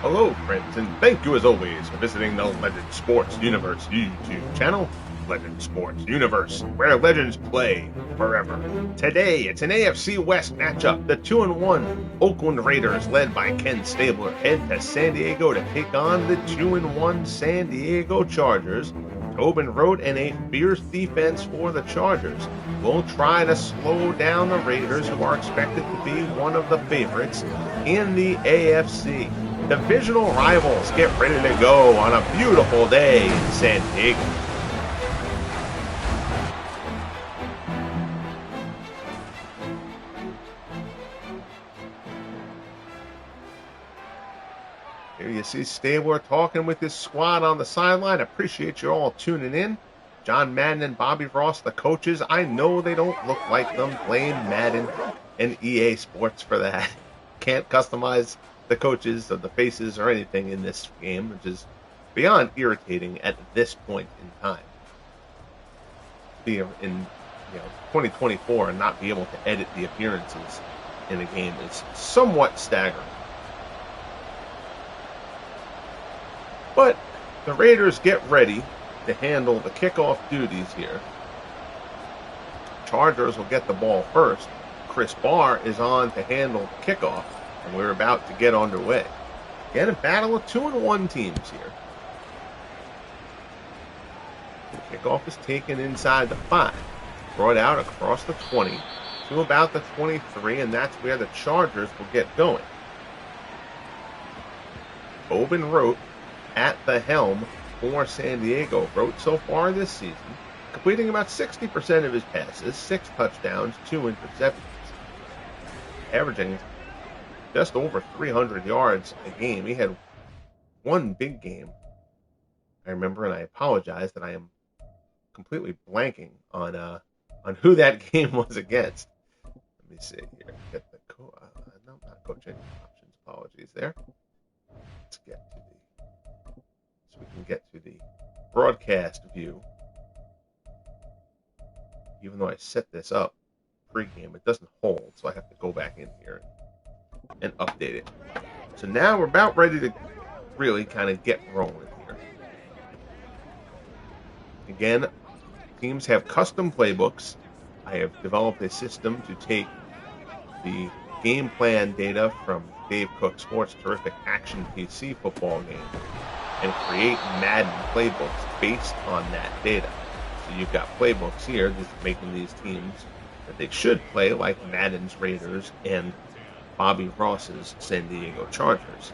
Hello, friends, and thank you as always for visiting the Legend Sports Universe YouTube channel, Legend Sports Universe, where legends play forever. Today, it's an AFC West matchup. The 2-1 Oakland Raiders, led by Ken Stabler, head to San Diego to take on the 2-1 San Diego Chargers. Tobin wrote in a fierce defense for the Chargers will try to slow down the Raiders, who are expected to be one of the favorites in the AFC. Divisional rivals get ready to go on a beautiful day in San Diego. Here you see Stabler talking with his squad on the sideline. Appreciate you all tuning in. John Madden and Bobby Ross, the coaches. I know they don't look like them. Blame Madden and EA Sports for that. Can't customize the coaches of the faces or anything in this game, which is beyond irritating at this point in time. Be in 2024 and not be able to edit the appearances in a game is somewhat staggering. But the Raiders get ready to handle the kickoff duties here. Chargers will get the ball first. Chris Barr is on to handle the kickoff, and we're about to get underway. Again, a battle of 2-1 teams here. The kickoff is taken inside the 5, brought out across the 20 to about the 23, and that's where the Chargers will get going. Tobin wrote at the helm for San Diego. Wrote so far this season, completing about 60% of his passes, 6 touchdowns, 2 interceptions, averaging just over 300 yards a game. He had one big game, I remember, and I apologize that I am completely blanking on who that game was against. Let me see here. Get the no, not coaching options. Apologies there. Let's get to so we can get to the broadcast view. Even though I set this up pre-game, it doesn't hold, so I have to go back in here and update it. So now we're about ready to really kind of get rolling here. Again, teams have custom playbooks. I have developed a system to take the game plan data from Dave Cook's Sports Terrific Action PC football game and create Madden playbooks based on that data. So you've got playbooks here just making these teams that they should play, like Madden's Raiders and Bobby Ross's San Diego Chargers,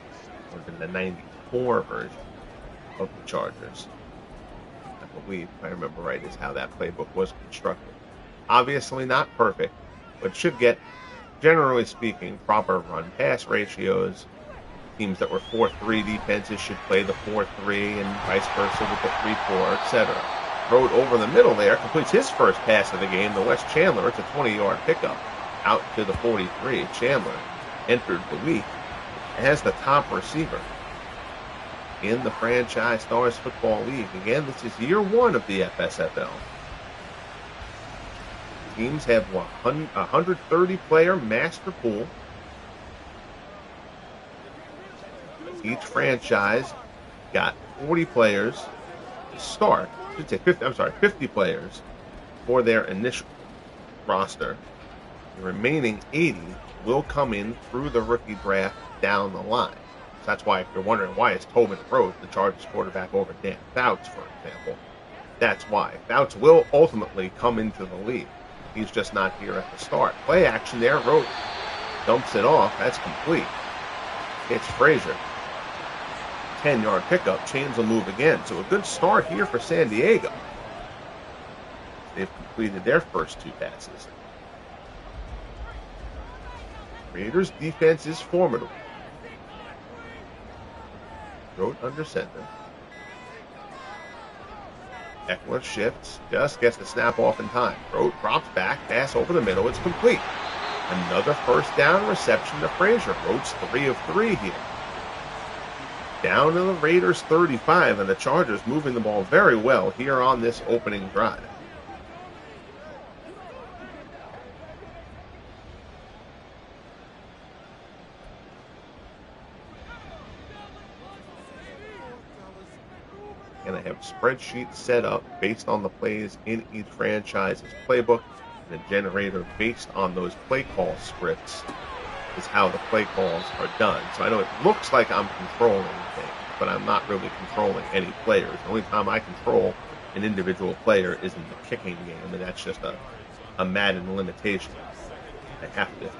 or the 94 version of the Chargers. I believe, if I remember right, is how that playbook was constructed. Obviously not perfect, but should get, generally speaking, proper run-pass ratios. Teams that were 4-3 defenses should play the 4-3 and vice versa with the 3-4, etc. Rode over the middle there, completes his first pass of the game to Wes Chandler. It's a 20-yard pickup out to the 43. Chandler entered the week as the top receiver in the Franchise Stars Football League. Again, this is year 1 of the FSFL. Teams have a 130-player master pool. Each franchise got 40 players to start. I should say 50 players for their initial roster. The remaining 80 will come in through the rookie draft down the line. So that's why, if you're wondering why is Tobin wrote the Chargers quarterback over Dan Fouts, for example, that's why. Fouts will ultimately come into the league. He's just not here at the start. Play action there. Rote dumps it off. That's complete. It's Frazier. 10-yard pickup. Chains will move again. So a good start here for San Diego. They've completed their first 2 passes. Raiders' defense is formidable. Rote under center. Eckler shifts, just gets the snap off in time. Rote drops back, pass over the middle, it's complete. Another first down reception to Frazier. Rote's 3 of 3 here. Down to the Raiders 35, and the Chargers moving the ball very well here on this opening drive. And I have spreadsheets set up based on the plays in each franchise's playbook, and a generator based on those play call scripts is how the play calls are done. So I know it looks like I'm controlling things, but I'm not really controlling any players. The only time I control an individual player is in the kicking game, and that's just a Madden limitation. I have to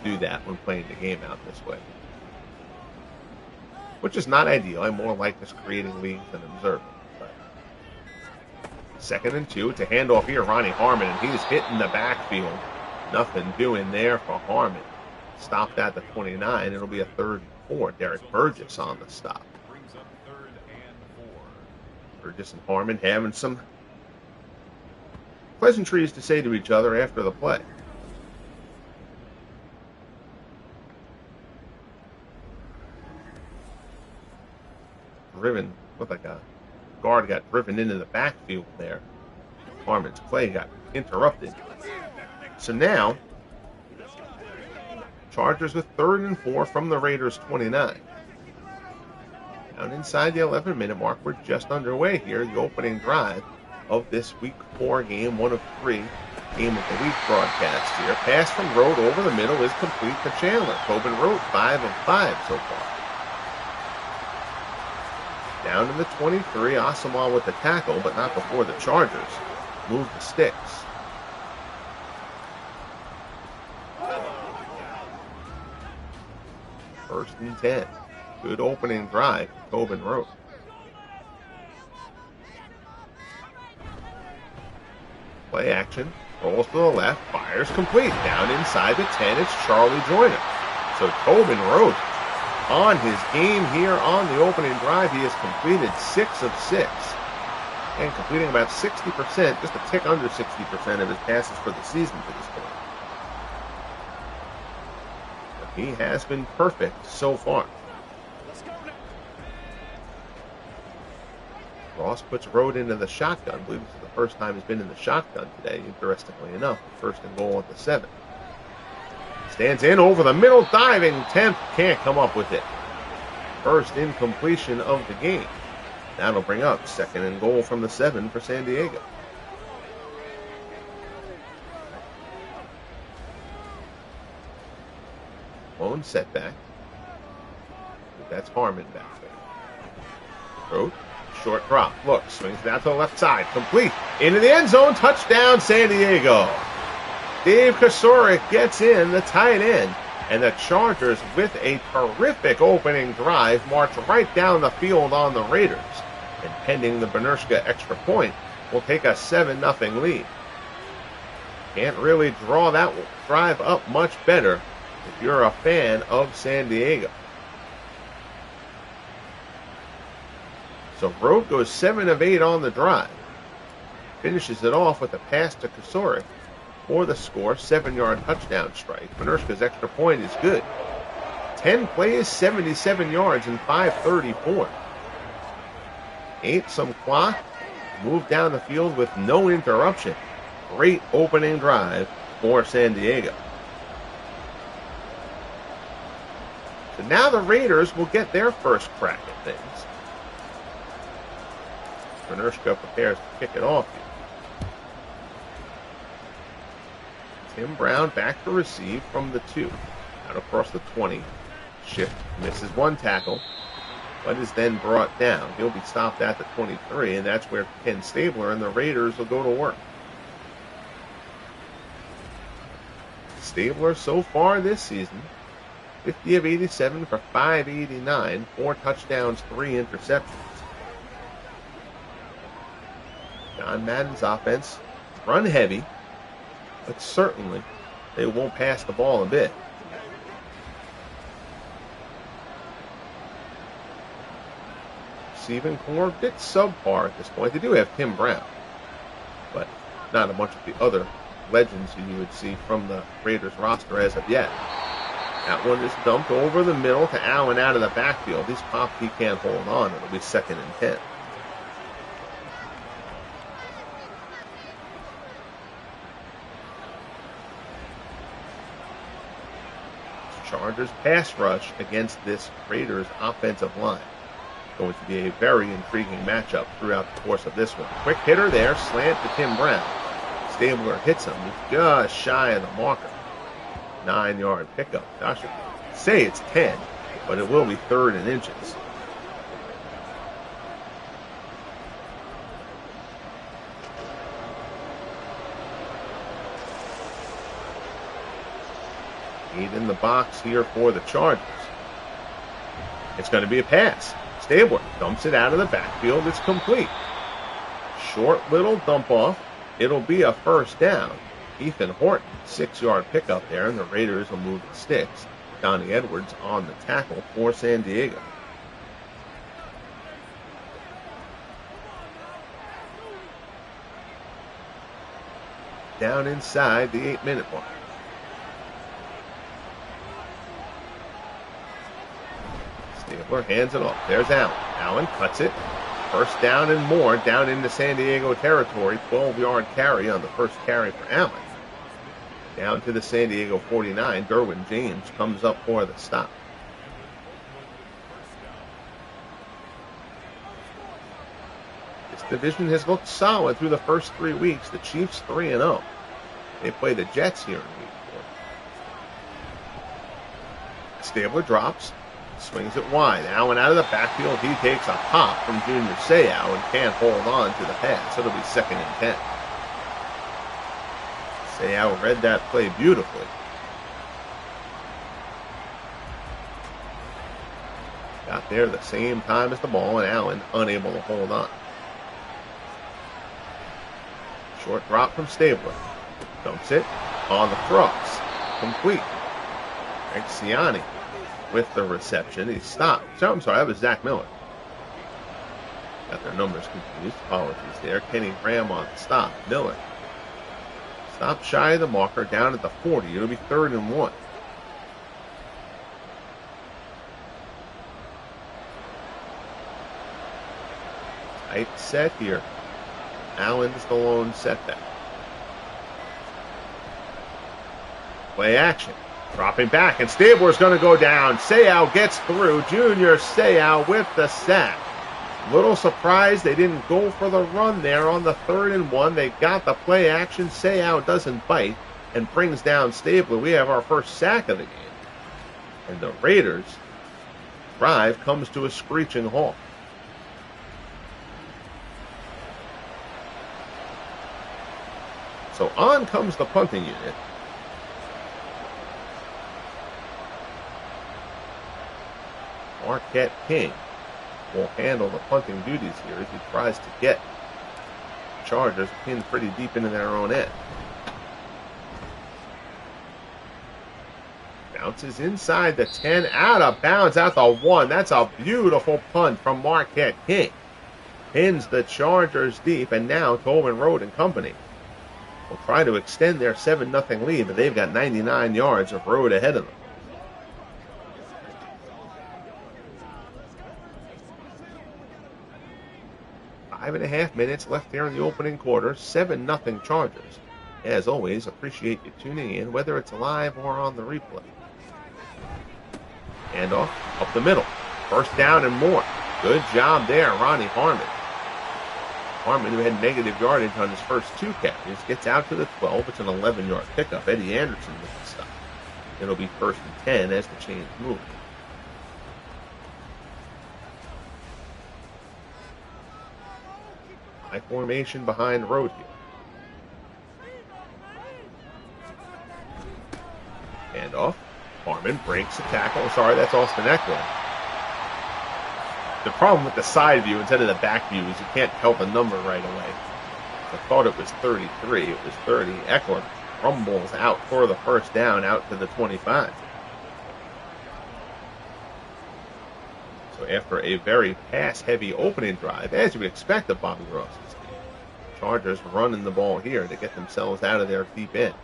do that when playing the game out this way, which is not ideal. I more like just creating leagues than observing. But 2nd and 2. It's a handoff here, Ronnie Harmon, and he's hitting the backfield. Nothing doing there for Harmon. Stopped at the 29. It'll be a 3rd and 4. Derek Burgess on the stop. Burgess and Harmon having some pleasantries to say to each other after the play. Driven, looked like a guard got driven into the backfield there. Harmon's play got interrupted. So now, Chargers with 3rd and 4 from the Raiders 29. Down inside the 11-minute mark, we're just underway here. The opening drive of this Week 4 game, 1 of 3 Game of the Week broadcast here. Pass from Road over the middle is complete to Chandler. Tobin Road 5 of 5 so far. Down to the 23, Asamoah with the tackle, but not before the Chargers move the sticks. First and 10. Good opening drive, Tobin Road. Play action, rolls to the left, fires complete. Down inside the 10, it's Charlie Joyner. So Tobin Road on his game here on the opening drive. He has completed 6 of 6 and completing about 60%, just a tick under 60% of his passes for the season to this point. But he has been perfect so far. Ross puts Road into the shotgun. I believe this is the first time he's been in the shotgun today, interestingly enough. 1st and goal at the 7. Stands in over the middle, diving 10th, can't come up with it. First incompletion of the game. That'll bring up 2nd and goal from the 7 for San Diego. Lone setback. That's Harmon back there. Road, short drop, looks, swings down to the left side, complete, into the end zone, touchdown San Diego. Dave Kasorik gets in, the tight end, and the Chargers, with a terrific opening drive, march right down the field on the Raiders. And pending the Benershka extra point, will take a 7-0 lead. Can't really draw that drive up much better if you're a fan of San Diego. So Road goes 7 of 8 on the drive. Finishes it off with a pass to Kasorik for the score, 7-yard touchdown strike. Benershka's extra point is good. 10 plays, 77 yards, and 5:34. Ate some clock, moved down the field with no interruption. Great opening drive for San Diego. So now the Raiders will get their first crack at things. Benershka prepares to kick it off here. Tim Brown back to receive from the 2. Out across the 20. Shift misses one tackle, but is then brought down. He'll be stopped at the 23, and that's where Ken Stabler and the Raiders will go to work. Stabler so far this season, 50 of 87 for 589, 4 touchdowns, 3 interceptions. John Madden's offense, run heavy, but certainly they won't pass the ball a bit. Receiving core, a bit subpar at this point. They do have Tim Brown, but not a bunch of the other legends who you would see from the Raiders roster as of yet. That one is dumped over the middle to Allen out of the backfield. He's popped. He can't hold on. It'll be 2nd and 10. Chargers pass rush against this Raiders offensive line. Going to be a very intriguing matchup throughout the course of this one. Quick hitter there, slant to Tim Brown. Stabler hits him. He's just shy of the marker. 9-yard pickup. I should say it's 10, but it will be 3rd and inches. Eight in the box here for the Chargers. It's going to be a pass. Stabler dumps it out of the backfield. It's complete. Short little dump off. It'll be a 1st down. Ethan Horton, 6-yard pickup there, and the Raiders will move the sticks. Donnie Edwards on the tackle for San Diego. Down inside the 8-minute mark. Stabler hands it off. There's Allen. Allen cuts it. 1st down and more down into San Diego territory. 12-yard carry on the first carry for Allen. Down to the San Diego 49. Derwin James comes up for the stop. This division has looked solid through the first 3 weeks. The Chiefs 3-0. They play the Jets here in week 4. Stabler drops. Swings it wide. Allen out of the backfield. He takes a pop from Junior Seau and can't hold on to the pass. It'll be 2nd and 10. Seau read that play beautifully. Got there the same time as the ball, and Allen unable to hold on. Short drop from Stabler. Dumps it on the cross. Complete. Greg Siani with the reception. He stopped. So, I'm sorry, that was Zach Miller. Got their numbers confused. Apologies there. Kenny Graham on the stop. Miller stopped shy of the marker down at the 40. It'll be 3rd and 1. Tight set here. Allen's the lone setback. Play action. Dropping back, and Stabler's going to go down. Seau gets through. Junior Seau with the sack. Little surprised they didn't go for the run there on the 3rd and 1. They got the play action. Seau doesn't bite and brings down Stabler. We have our first sack of the game. And the Raiders' drive comes to a screeching halt. So on comes the punting unit. Marquette King will handle the punting duties here as he tries to get the Chargers pinned pretty deep into their own end. Bounces inside the 10, out of bounds at the 1. That's a beautiful punt from Marquette King. Pins the Chargers deep, and now Tolman Road and company will try to extend their 7-0 lead, but they've got 99 yards of road ahead of them. 5.5 minutes left here in the opening quarter. 7-0 Chargers. As always, appreciate you tuning in, whether it's live or on the replay. Handoff up the middle. 1st down and more. Good job there, Ronnie Harmon. Harmon, who had negative yardage on his first 2 carries, gets out to the 12. It's an 11-yard pickup. Eddie Anderson with the stop. It'll be 1st and 10 as the chains move. High formation behind Road here. Handoff. Harmon breaks the tackle. Sorry, that's Austin Eckler. The problem with the side view instead of the back view is you can't tell the number right away. I thought it was 33. It was 30. Eckler rumbles out for the 1st down out to the 25. So after a very pass-heavy opening drive, as you would expect of Bobby Ross's team, Chargers running the ball here to get themselves out of their deep end.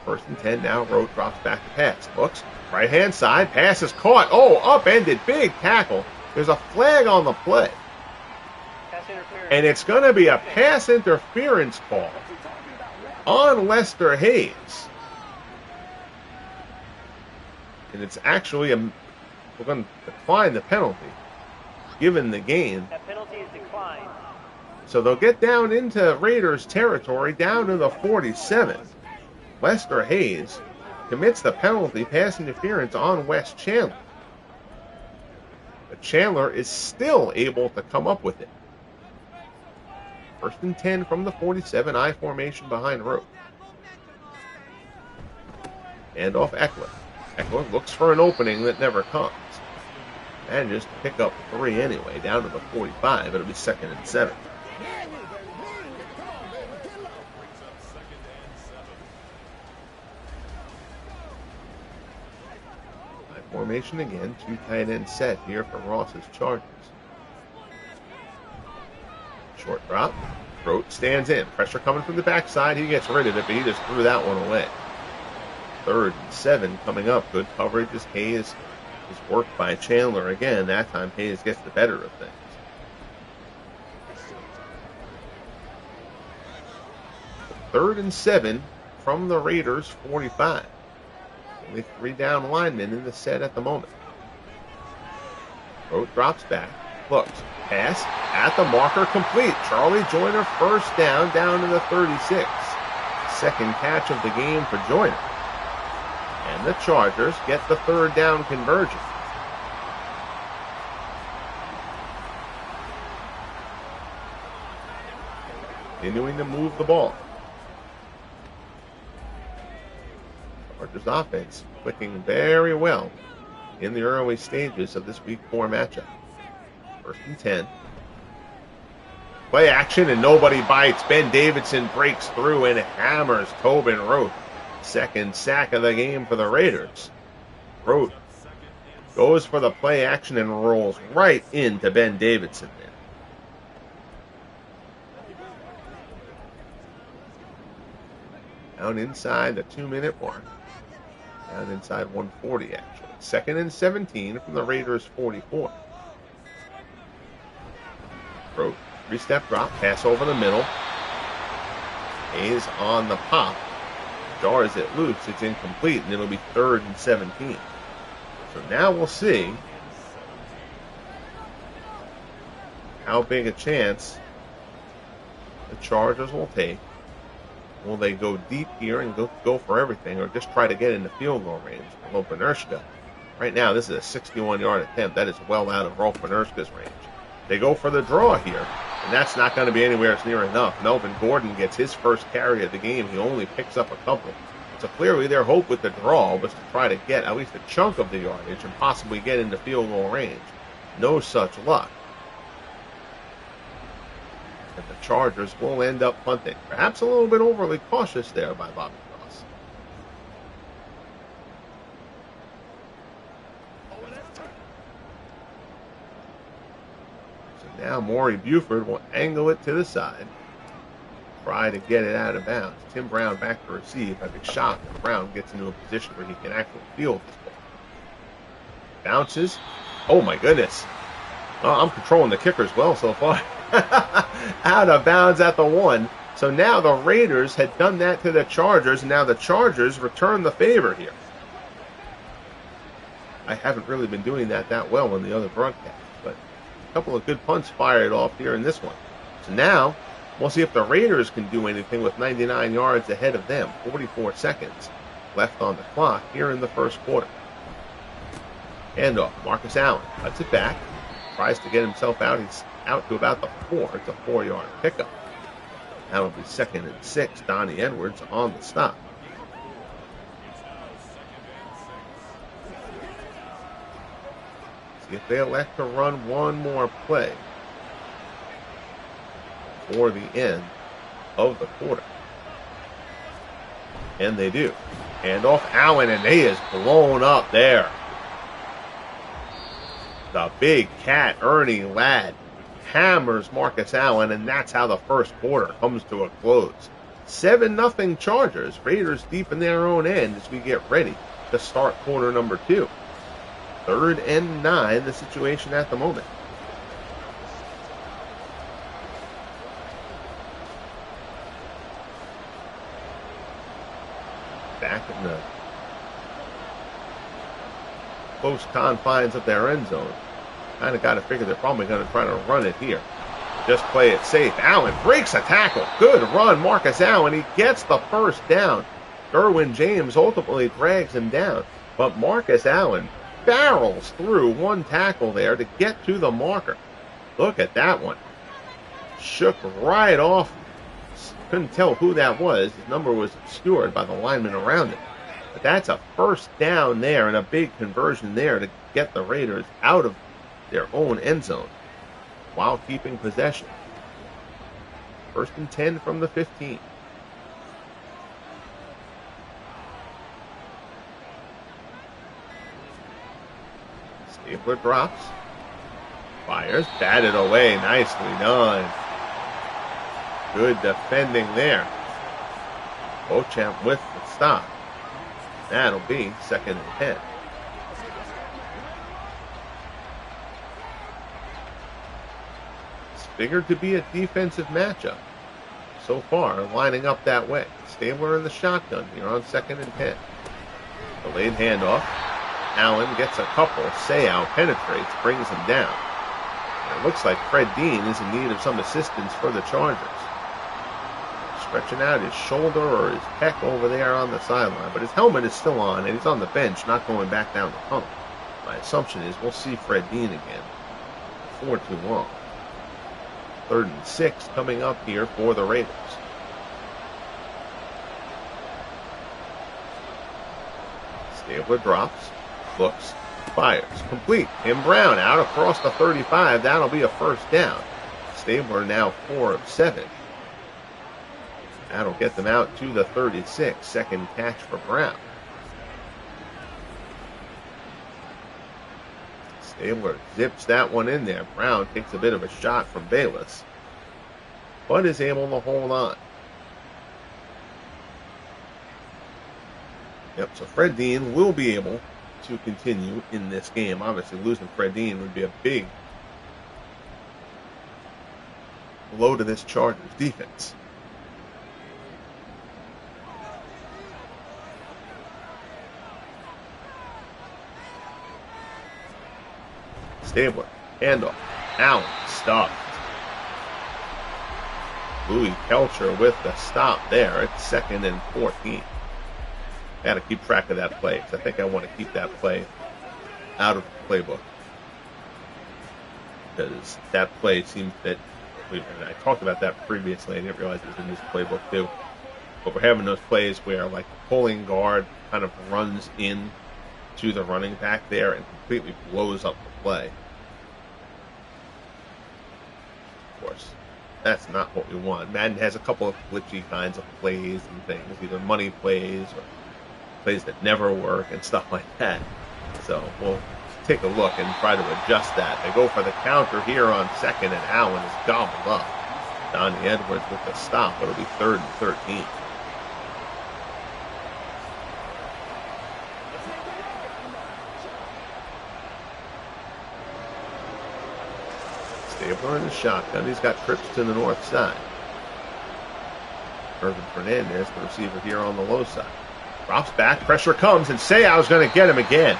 First and 10 now. Rote drops back to pass. Looks. Right-hand side. Pass is caught. Oh, upended. Big tackle. There's a flag on the play. And it's going to be a pass interference call on Lester Hayes. And it's actually we're going to decline the penalty, given the gain. That penalty is declined. So they'll get down into Raiders territory, down to the 47. Lester Hayes commits the penalty, pass interference on Wes Chandler. But Chandler is still able to come up with it. First and 10 from the 47, I formation behind Rote. And off Eckler. Eckler looks for an opening that never comes. Manages to pick up 3 anyway, down to the 45. It'll be 2nd and 7. I formation again, 2 tight end set here for Ross's Chargers. Short drop. Rote stands in. Pressure coming from the backside. He gets rid of it, but he just threw that one away. 3rd and 7 coming up. Good coverage as Hayes is worked by Chandler again. That time Hayes gets the better of things. 3rd and 7 from the Raiders 45. Only 3 down linemen in the set at the moment. Rote drops back. Looks. Pass at the marker complete. Charlie Joyner first down to the 36. Second catch of the game for Joyner. And the Chargers get the 3rd down conversion. Continuing to move the ball. Chargers offense clicking very well in the early stages of this Week 4 matchup. 1st and 10. Play action and nobody bites. Ben Davidson breaks through and hammers Tobin Rote. 2nd sack of the game for the Raiders. Rote goes for the play action and rolls right into Ben Davidson there. Down inside the 2-minute mark. Down inside 140 actually. 2nd and 17 from the Raiders 44. Rote, 3-step drop, pass over the middle. Hayes on the pop. Jars it loose, it's incomplete, and it'll be 3rd and 17. So now we'll see how big a chance the Chargers will take. Will they go deep here and go for everything, or just try to get into field goal range for Rolf Benirschke? Right now, this is a 61-yard attempt. That is well out of Rolf Benirschke's range. They go for the draw here, and that's not going to be anywhere near enough. Melvin Gordon gets his first carry of the game. He only picks up a couple. So clearly their hope with the draw was to try to get at least a chunk of the yardage and possibly get into field goal range. No such luck. And the Chargers will end up punting. Perhaps a little bit overly cautious there by Bobby Ross. So now Maury Buford will angle it to the side. Try to get it out of bounds. Tim Brown back to receive. I'd be shocked if Brown gets into a position where he can actually field this ball. Bounces. Oh my goodness. I'm controlling the kickers well so far. Out of bounds at the 1. So now the Raiders had done that to the Chargers, and now the Chargers return the favor here. I haven't really been doing that well in the other broadcasts, but a couple of good punts fired off here in this one. So now we'll see if the Raiders can do anything with 99 yards ahead of them. 44 seconds left on the clock here in the first quarter. Handoff. Marcus Allen cuts it back. Tries to get himself out. He's out to about the 4. It's a 4-yard pickup. That'll be 2nd and 6. Donnie Edwards on the stop. See if they elect to run one more play for the end of the quarter. And they do. And off Allen, and he is blown up there. The big cat, Ernie Ladd, hammers Marcus Allen, and that's how the first quarter comes to a close. 7-0 Chargers. Raiders deep in their own end as we get ready to start quarter number 2. 3rd and 9, the situation at the moment. Back in the close confines of their end zone. Kind of got to figure they're probably going to try to run it here. Just play it safe. Allen breaks a tackle. Good run, Marcus Allen. He gets the first down. Derwin James ultimately drags him down. But Marcus Allen barrels through one tackle there to get to the marker. Look at that one. Shook right off. Couldn't tell who that was. His number was obscured by the lineman around him. But that's a first down there and a big conversion there to get the Raiders out of their own end zone while keeping possession. 1st and 10 from the 15. Stabler drops. Fires. Batted away. Nicely done. Good defending there. Beauchamp with the stop. That'll be 2nd and 10. It's figured to be a defensive matchup. So far, lining up that way. Stabler in the shotgun here on 2nd and 10. Delayed handoff. Allen gets a couple. Seau penetrates, brings him down. And it looks like Fred Dean is in need of some assistance for the Chargers. Stretching out his shoulder or his pec over there on the sideline. But his helmet is still on, and he's on the bench, not going back down the tunnel. My assumption is we'll see Fred Dean again before too long. 3rd and 6 coming up here for the Raiders. Stabler drops, looks, fires, complete. Tim Brown out across the 35. That'll be a first down. Stabler now 4 of 7. That'll get them out to the 36. 2nd catch for Brown. Stabler zips that one in there. Brown takes a bit of a shot from Bayless, but is able to hold on. Yep, so Fred Dean will be able to continue in this game. Obviously, losing Fred Dean would be a big blow to this Chargers defense. Stabler, handoff, Allen, stuffed. Louis Kelcher with the stop there. It's 2nd and 14. Got to keep track of that play because I think I want to keep that play out of the playbook. Because that play seems that, and I talked about that previously, I didn't realize it was in this playbook too. But we're having those plays where like the pulling guard kind of runs in to the running back there and completely blows up the play. Of course, that's not what we want. Madden has a couple of glitchy kinds of plays and things, either money plays or plays that never work and stuff like that. So we'll take a look and try to adjust that. They go for the counter here on 2nd, and Allen is gobbled up. Donnie Edwards with the stop. It'll be 3rd and 13. Stabler in the shotgun. He's got trips to the north side. Irvin Fernandez, the receiver here on the low side. Drops back, pressure comes, and Seau's going to get him again.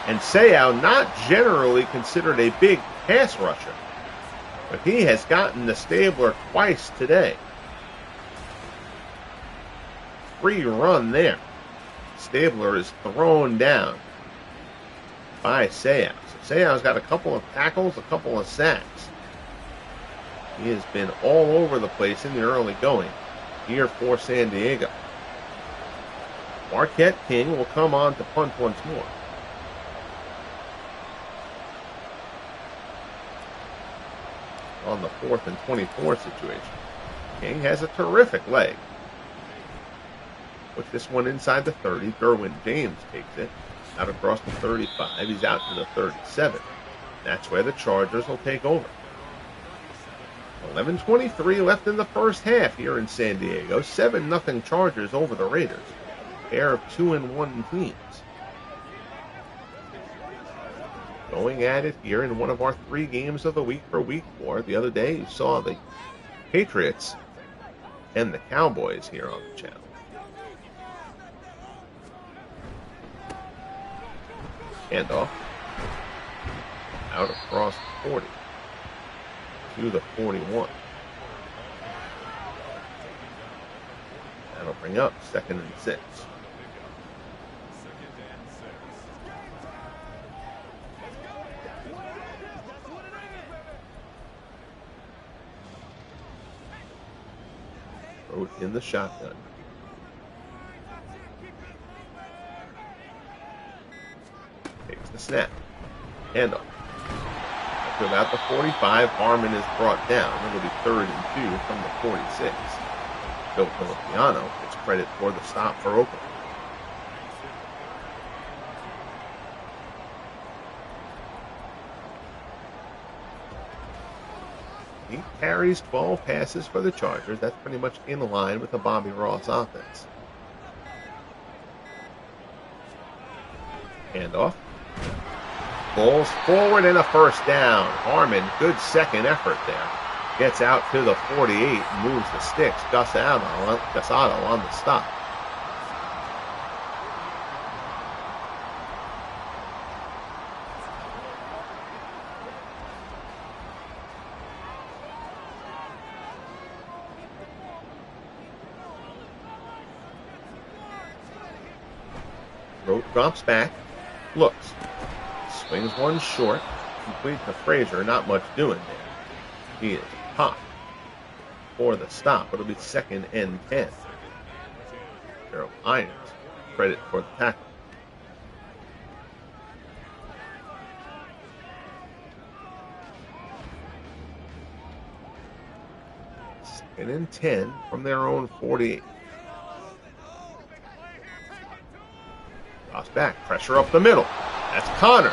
And Seau, not generally considered a big pass rusher, but he has gotten the Stabler twice today. Free run there. Stabler is thrown down by Seau. So Seau's got a couple of tackles, a couple of sacks. He has been all over the place in the early going here for San Diego. Marquette King will come on to punt once more. On the 4th and 24 situation. King has a terrific leg. Puts this one inside the 30. Derwin James takes it out across the 35. He's out to the 37. That's where the Chargers will take over. 11:23 left in the first half here in San Diego. 7-0 Chargers over the Raiders. Pair of 2-1 teams. Going at it here in one of our 3 games of the week for week 4. The other day you saw the Patriots and the Cowboys here on the channel. Handoff. Out across the 40 to the 41. That'll bring up 2nd and 6. Road in the shotgun. Takes the snap. Handoff. After about the 45, Harmon is brought down. It'll be 3rd and 2 from the 46. Bill Filipiano gets credit for the stop for Oakland. He carries 12 passes for the Chargers. That's pretty much in line with the Bobby Ross offense. Handoff. Balls forward and a first down. Harmon, good second effort there. Gets out to the 48, moves the sticks. Gasado on the stop. Rote drops back, looks, swings one short, complete to Frazier, not much doing there. He is popped for the stop. It'll be 2nd and 10. Gerald Irons, credit for the tackle. Second and 10 from their own 48. Drops back, pressure up the middle. That's Connors,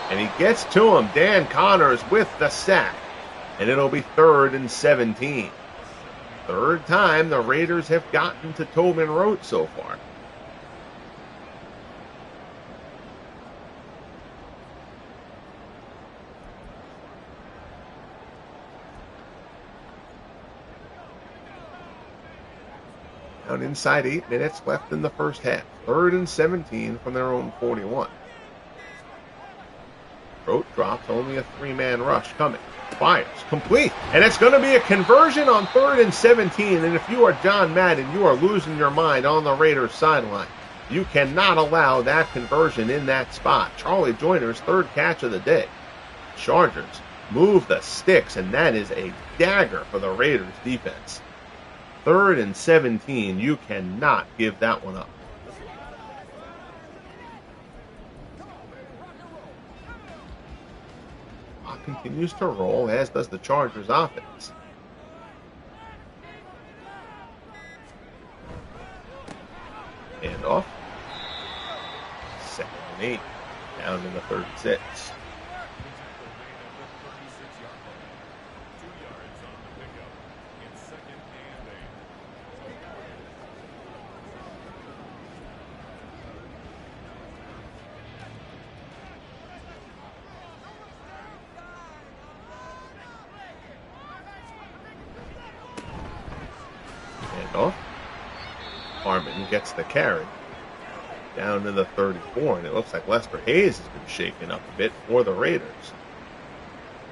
and he gets to him. Dan Connors with the sack, and it'll be 3rd and 17. 3rd time the Raiders have gotten to Tobin Rote so far. Down inside 8 minutes left in the first half. 3rd and 17 from their own 41. Rote drops, only a 3-man rush coming. Fires, complete, and it's going to be a conversion on 3rd and 17. And if you are John Madden, you are losing your mind on the Raiders sideline. You cannot allow that conversion in that spot. Charlie Joyner's 3rd catch of the day. Chargers move the sticks, and that is a dagger for the Raiders defense. 3rd and 17, you cannot give that one up. Clock continues to roll, as does the Chargers offense. Handoff. 2nd and 8, down in the 36. Harmon gets the carry down to the 34, and it looks like Lester Hayes has been shaken up a bit for the Raiders.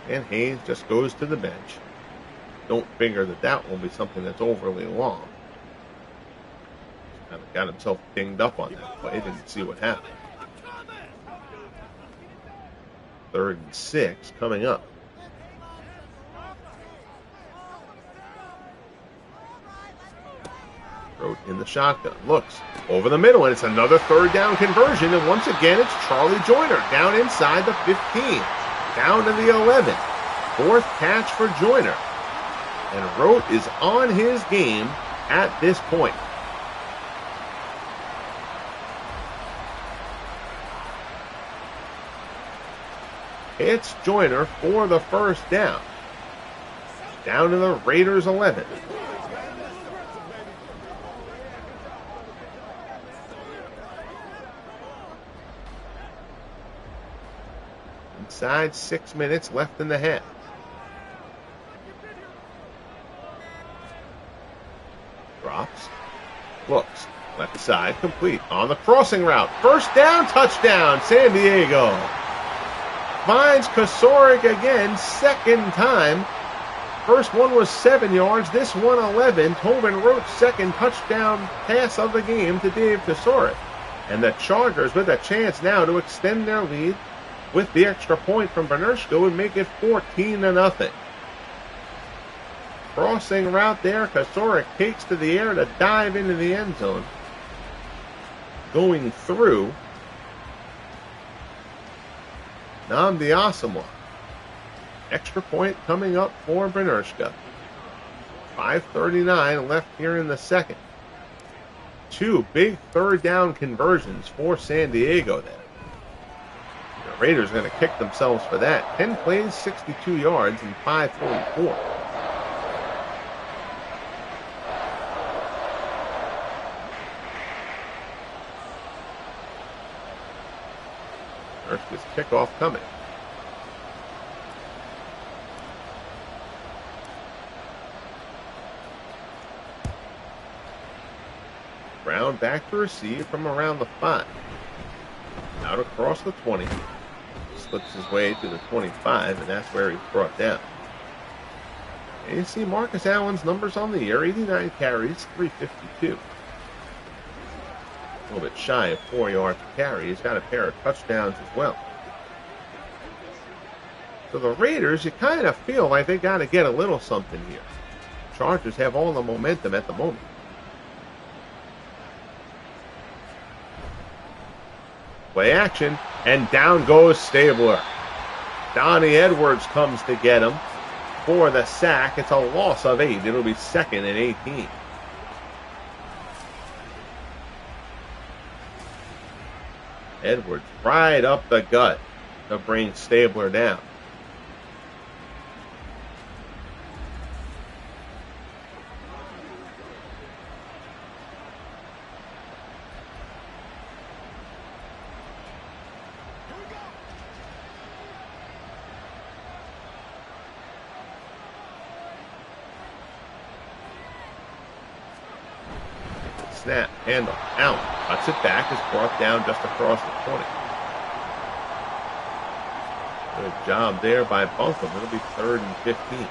And Hayes just goes to the bench. Don't figure that will be something that's overly long. Kind of got himself dinged up on that play, didn't see what happened. 3rd and 6 coming up. Rote in the shotgun, looks over the middle, and it's another 3rd down conversion, and once again it's Charlie Joyner down inside the 15, down to the 11. 4th catch for Joyner, and Rote is on his game at this point. It's Joyner for the 1st down. Down to the Raiders 11. Inside 6 minutes left in the half. Drops. Looks. Left side complete. On the crossing route. First down, touchdown, San Diego. Finds Kasorik again, second time. First one was 7 yards. This one 11. Tobin Rote's second touchdown pass of the game to Dave Kasorik. And the Chargers with a chance now to extend their lead with the extra point from Bernurshko and make it 14-0. Crossing route there. Kasorik takes to the air to dive into the end zone. Going through Nnamdi Asomugha. Extra point coming up for Bernurshko. 5:39 left here in the second. 2 big third down conversions for San Diego there. The Raiders are going to kick themselves for that. 10 plays, 62 yards, and 5:44. Bernurshko's kickoff coming. Brown back to receive from around the 5. Out across the 20. Slips his way to the 25, and that's where he's brought down. And you see Marcus Allen's numbers on the year. 89 carries, 352. A little bit shy of 4 yards per carry. He's got a pair of touchdowns as well. So the Raiders, you kind of feel like they got to get a little something here. Chargers have all the momentum at the moment. Play action, and down goes Stabler. Donnie Edwards comes to get him for the sack. It's a loss of 8. It'll be 2nd and 18. Edwards right up the gut to bring Stabler down. Snap, handle, out, cuts it back, is brought down just across the 20. Good job there by both of them. It'll be 3rd and 15.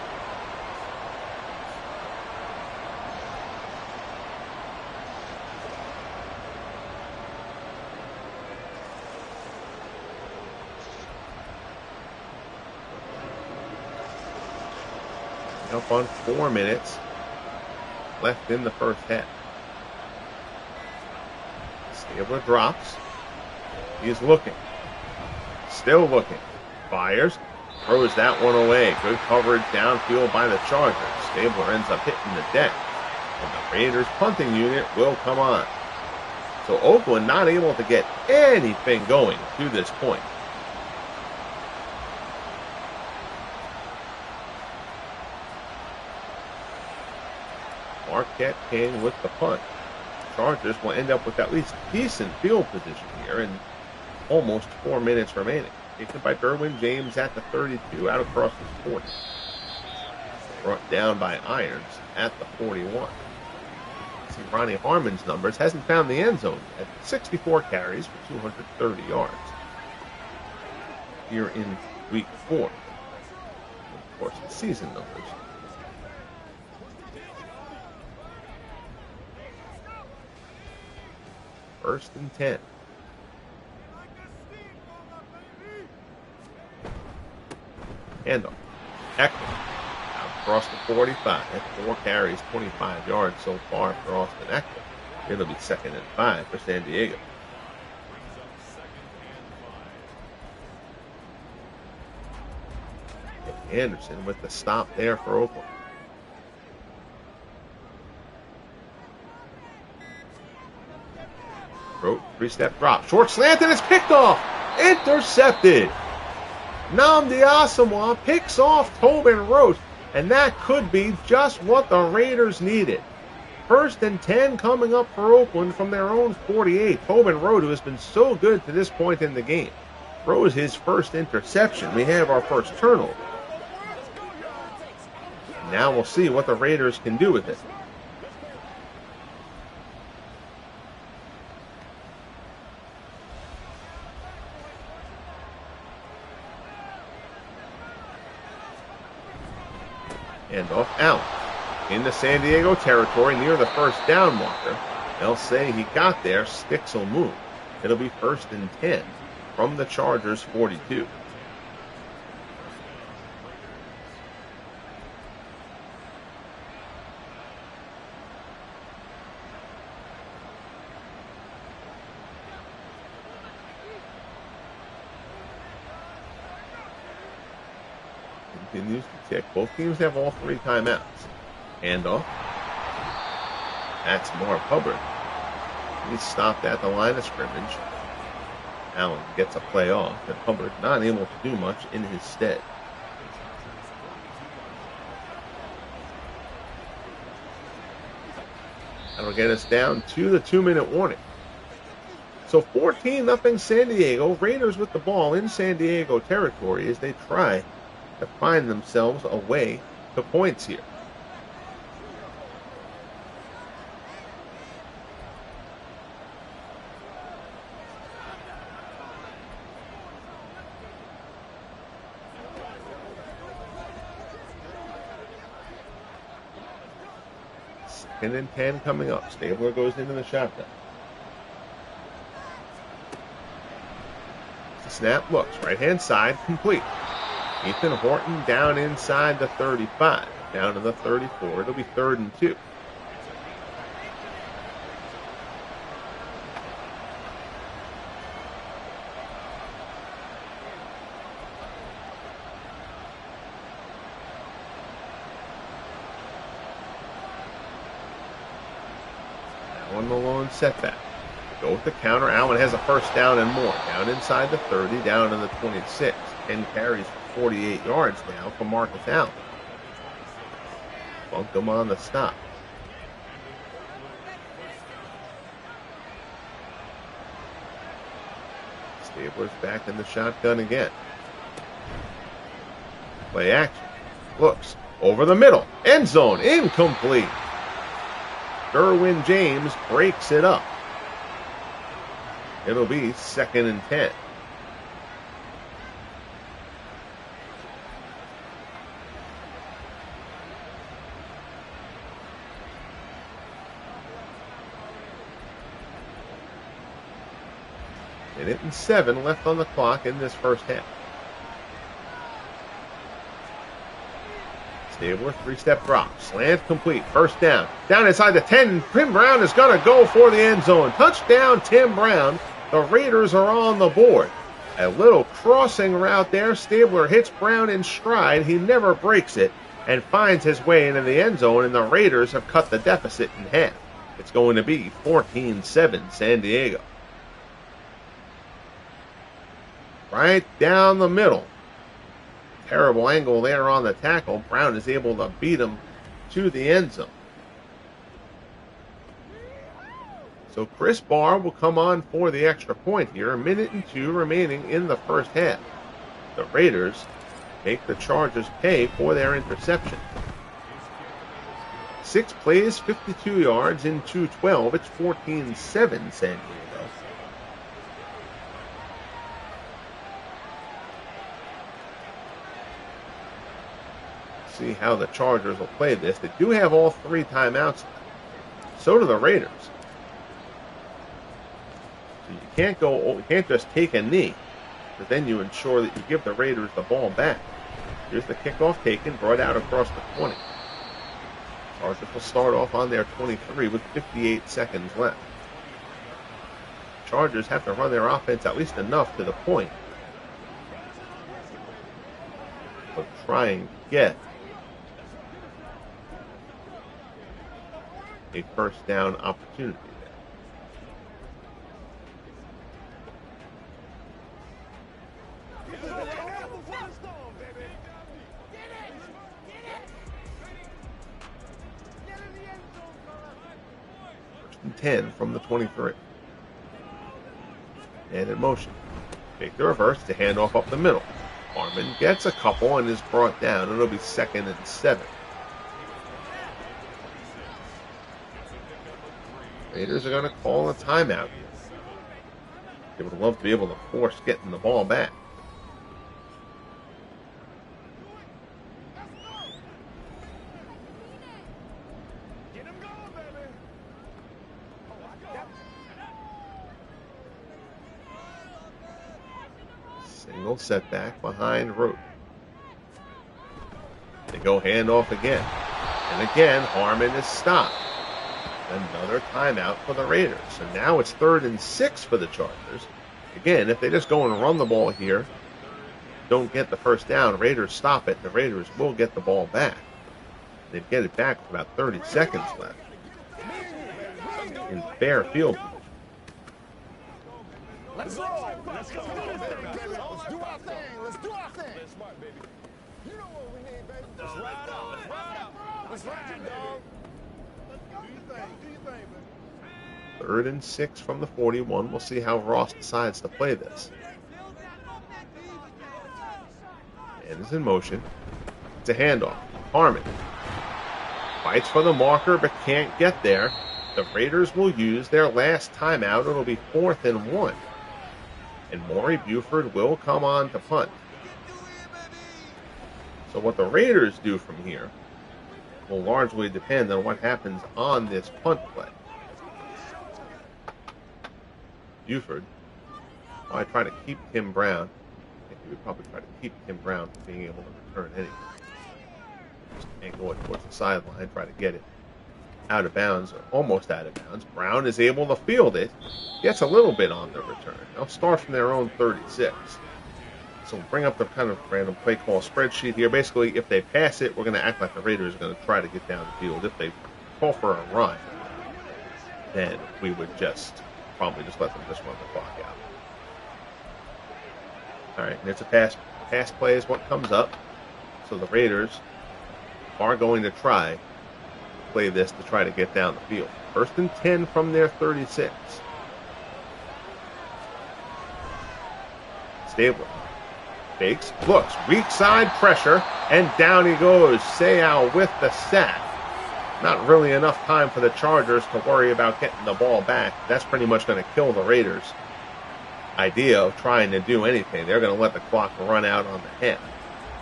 Up on 4 minutes left in the first half. Stabler drops. He's looking. Still looking. Fires. Throws that one away. Good coverage downfield by the Chargers. Stabler ends up hitting the deck. And the Raiders punting unit will come on. So Oakland not able to get anything going to this point. Marquette King with the punt. Chargers will end up with at least decent field position here and almost 4 minutes remaining. Taken by Derwin James at the 32, out across the 40. Brought down by Irons at the 41. See Ronnie Harmon's numbers. Hasn't found the end zone at 64 carries for 230 yards. Here in week 4. Of course, the season numbers. First and 10. Handoff. Eckler. Out across the 45. 4 carries, 25 yards so far for Austin Eckler. It'll be 2nd and 5 for San Diego. Anderson with the stop there for Oakland. Rote, 3-step drop. Short slant, and it's picked off. Intercepted. Nnamdi Asomugha picks off Tobin Rote. And that could be just what the Raiders needed. 1st and 10 coming up for Oakland from their own 48. Tobin Road, who has been so good to this point in the game, throws his first interception. We have our first turnover. Now we'll see what the Raiders can do with it. Handoff out into San Diego territory near the first down marker. They'll say he got there. Sticks will move. It'll be 1st and 10 from the Chargers 42. Continues to tick. Both teams have all 3 timeouts. Handoff. That's Marv Hubbard. He's stopped at the line of scrimmage. Allen gets a play off, and Hubbard not able to do much in his stead. That'll get us down to the 2-minute warning. So 14-0 San Diego. Raiders with the ball in San Diego territory as they try to find themselves a way to points here. Second and 10 coming up. Stabler goes into the shotgun. The snap looks. Right-hand side, complete. Ethan Horton down inside the 35. Down to the 34. It'll be 3rd and 2. Allen Malone setback. Go with the counter. Allen has a first down and more. Down inside the 30, down to the 26. 10 carries for 48 yards now for Marcus Allen. Bumped him on the stop. Stabler's back in the shotgun again. Play action. Looks over the middle. End zone. Incomplete. Derwin James breaks it up. It'll be 2nd and 10. Minute and 7 left on the clock in this first half. Stabler, 3-step drop. Slant complete. First down. Down inside the 10. Tim Brown is going to go for the end zone. Touchdown, Tim Brown. The Raiders are on the board. A little crossing route there. Stabler hits Brown in stride. He never breaks it and finds his way into the end zone, and the Raiders have cut the deficit in half. It's going to be 14-7 San Diego. Right down the middle. Terrible angle there on the tackle. Brown is able to beat him to the end zone. So Chris Barr will come on for the extra point here. 1:02 remaining in the first half. The Raiders make the Chargers pay for their interception. 6 plays, 52 yards in 2:12. It's 14-7 San Diego. See how the Chargers will play this. They do have all 3 timeouts. So do the Raiders. So you can't just take a knee, but then you ensure that you give the Raiders the ball back. Here's the kickoff taken, brought out across the 20. Chargers will start off on their 23 with 58 seconds left. Chargers have to run their offense at least enough to the point of trying to get a first down opportunity there. and 10 from the 23. And in motion. Fake the reverse to hand off up the middle. Harmon gets a couple and is brought down. It'll be 2nd and 7. Raiders are going to call a timeout. They would love to be able to force getting the ball back. Single setback behind Rote. They go handoff again. And again, Harmon is stopped. Another timeout for the Raiders. So now it's 3rd and 6 for the Chargers. Again, if they just go and run the ball here, don't get the first down, Raiders stop it, the Raiders will get the ball back. They'd get it back with about 30 seconds left in fair field position. Let's go. Let's go. Let's do our thing. Let's do our thing. You know what we need, baby. Let's ride out. Let's ride out. Let's ride, dog. Do your thing. Do your thing, baby. 3rd and 6 from the 41. We'll see how Ross decides to play this. And is in motion. It's a handoff. Harmon fights for the marker but can't get there. The Raiders will use their last timeout. It'll be 4th and 1. And Maury Buford will come on to punt. So what the Raiders do from here will largely depend on what happens on this punt play. Buford, I try to keep Tim Brown. I think he would probably try to keep Tim Brown from being able to return anyway. Just angle it towards the sideline, try to get it out of bounds, or almost out of bounds. Brown is able to field it. Gets a little bit on the return. They'll start from their own 36. So we'll bring up the kind of random play call spreadsheet here. Basically, if they pass it, we're going to act like the Raiders are going to try to get down the field. If they call for a run, then we would probably just let them just run the clock out. All right, and it's a pass. Pass play is what comes up. So the Raiders are going to try play this to try to get down the field. 1st and 10 from their 36. Stabler fakes, looks, weak side pressure, and down he goes. Seau with the sack. Not really enough time for the Chargers to worry about getting the ball back. That's pretty much going to kill the Raiders' idea of trying to do anything. They're going to let the clock run out on the half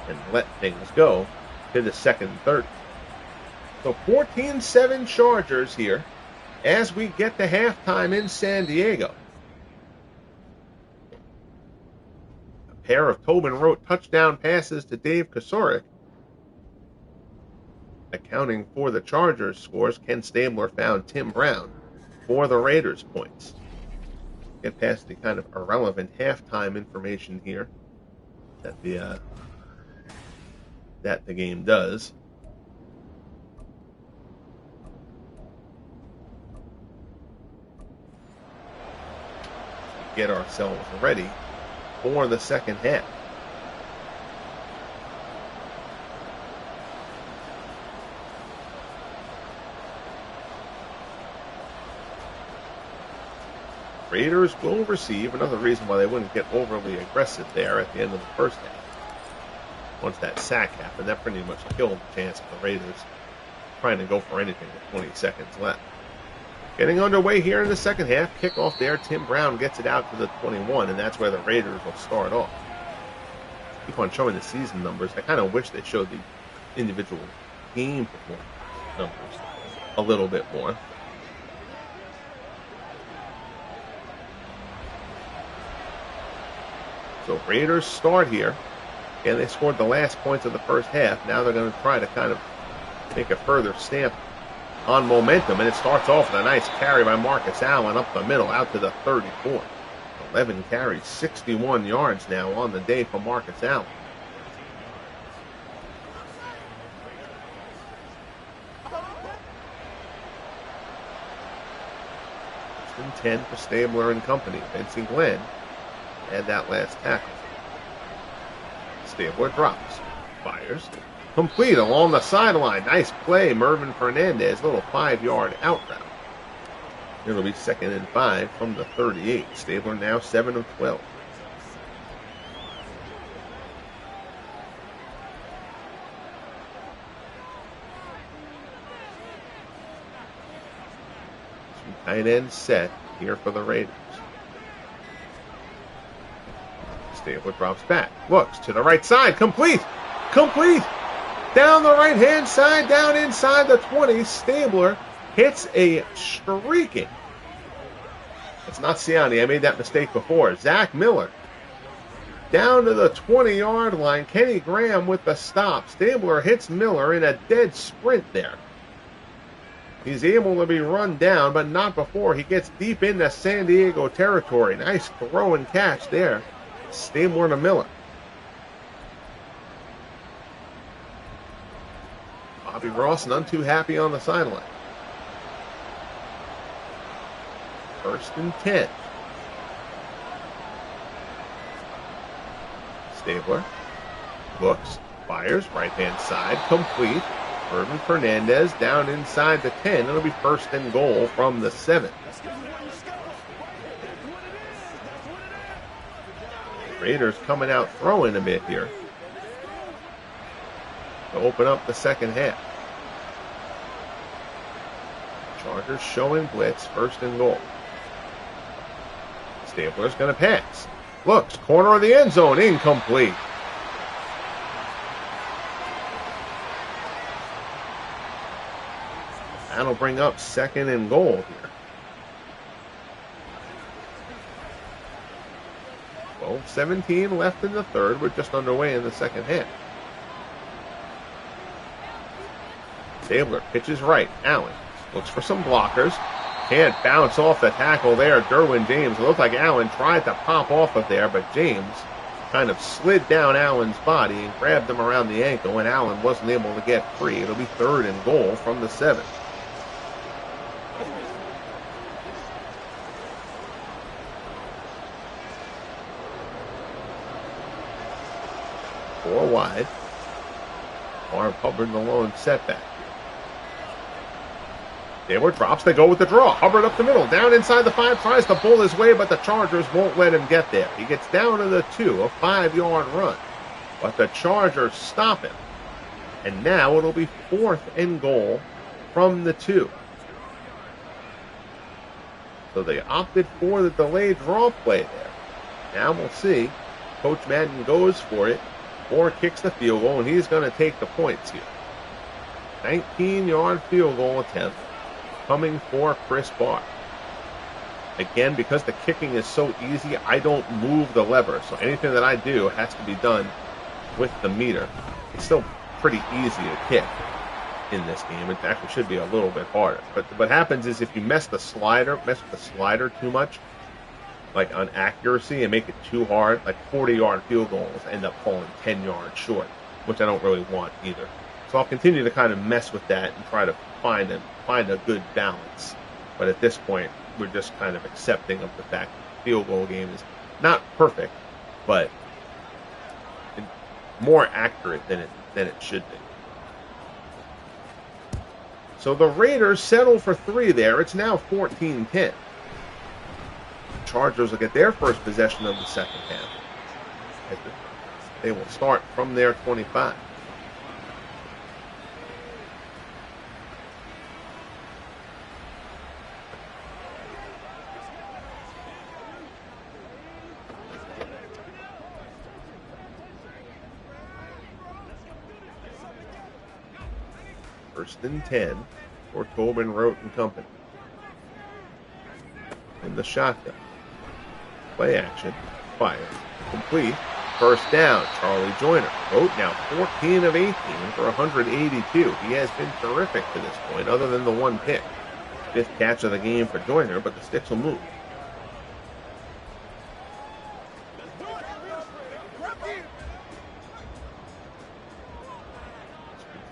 and let things go to the 2nd and 30. So 14-7 Chargers here as we get to halftime in San Diego. A pair of Tobin Rote touchdown passes to Dave Kosurik. Accounting for the Chargers scores, Ken Stabler found Tim Brown for the Raiders points. Get past the kind of irrelevant halftime information here that the game does. Get ourselves ready for the second half. Raiders will receive. Another reason why they wouldn't get overly aggressive there at the end of the first half. Once that sack happened, that pretty much killed the chance of the Raiders trying to go for anything with 20 seconds left. Getting underway here in the second half. Kickoff there. Tim Brown gets it out to the 21, and that's where the Raiders will start off. Keep on showing the season numbers. I kind of wish they showed the individual game performance numbers a little bit more. So Raiders start here, and they scored the last points of the first half. Now they're going to try to kind of make a further stamp on momentum, and it starts off with a nice carry by Marcus Allen up the middle out to the 34. 11 carries, 61 yards now on the day for Marcus Allen. First and 10 for Stabler and company. Vincent Glenn had that last tackle. Stabler drops, fires, complete along the sideline. Nice play, Mervin Fernandez, little 5-yard out route. It'll be 2nd and 5 from the 38. Stabler now 7 of 12. Tight end set here for the Raiders. Stabler drops back, looks to the right side, complete, down the right-hand side, down inside the 20. Stabler hits a streaking. It's not Siani, I made that mistake before. Zach Miller down to the 20-yard line. Kenny Graham with the stop. Stabler hits Miller in a dead sprint there. He's able to be run down, but not before he gets deep into San Diego territory. Nice throw and catch there. Stabler to Miller. Bobby Ross none too happy on the sideline. 1st and 10. Stabler looks, fires, right-hand side, complete. Urban Fernandez down inside the 10. It'll be 1st and goal from the 7. Raiders coming out throwing a bit here to open up the second half. Chargers showing blitz, 1st and goal. Stabler's going to pass. Looks, corner of the end zone, incomplete. That'll bring up 2nd and goal here. 12:17 left in the third. We're just underway in the second half. Stabler pitches right. Allen looks for some blockers. Can't bounce off the tackle there. Derwin James. It looked like Allen tried to pop off of there, but James kind of slid down Allen's body and grabbed him around the ankle, and Allen wasn't able to get free. It'll be 3rd and goal from the 7. Four wide. Marv Hubbard the lone setback. Stabler drops, they go with the draw. Hubbard up the middle, down inside the 5, tries to pull his way, but the Chargers won't let him get there. He gets down to the 2, a 5-yard run. But the Chargers stop him. And now it'll be 4th and goal from the 2. So they opted for the delayed draw play there. Now we'll see. Coach Madden goes for it or kicks the field goal, and he's going to take the points here. 19-yard field goal attempt coming for Chris Barr. Again, because the kicking is so easy, I don't move the lever. So anything that I do has to be done with the meter. It's still pretty easy to kick in this game. It actually should be a little bit harder. But what happens is if you mess with the slider too much, like on accuracy, and make it too hard, like 40-yard field goals end up falling 10 yards short, which I don't really want either. So I'll continue to kind of mess with that and try to find a good balance. But at this point, we're just kind of accepting of the fact that the field goal game is not perfect, but more accurate than it should be. So the Raiders settle for 3 there. It's now 14-10. Chargers will get their first possession of the second half. They will start from their 25. First and 10 for Tobin, Rote, and company. In the shotgun. Play action. Fire. Complete. First down. Charlie Joyner. Rote now 14 of 18 for 182. He has been terrific to this point, other than the one pick. 5th catch of the game for Joyner, but the sticks will move.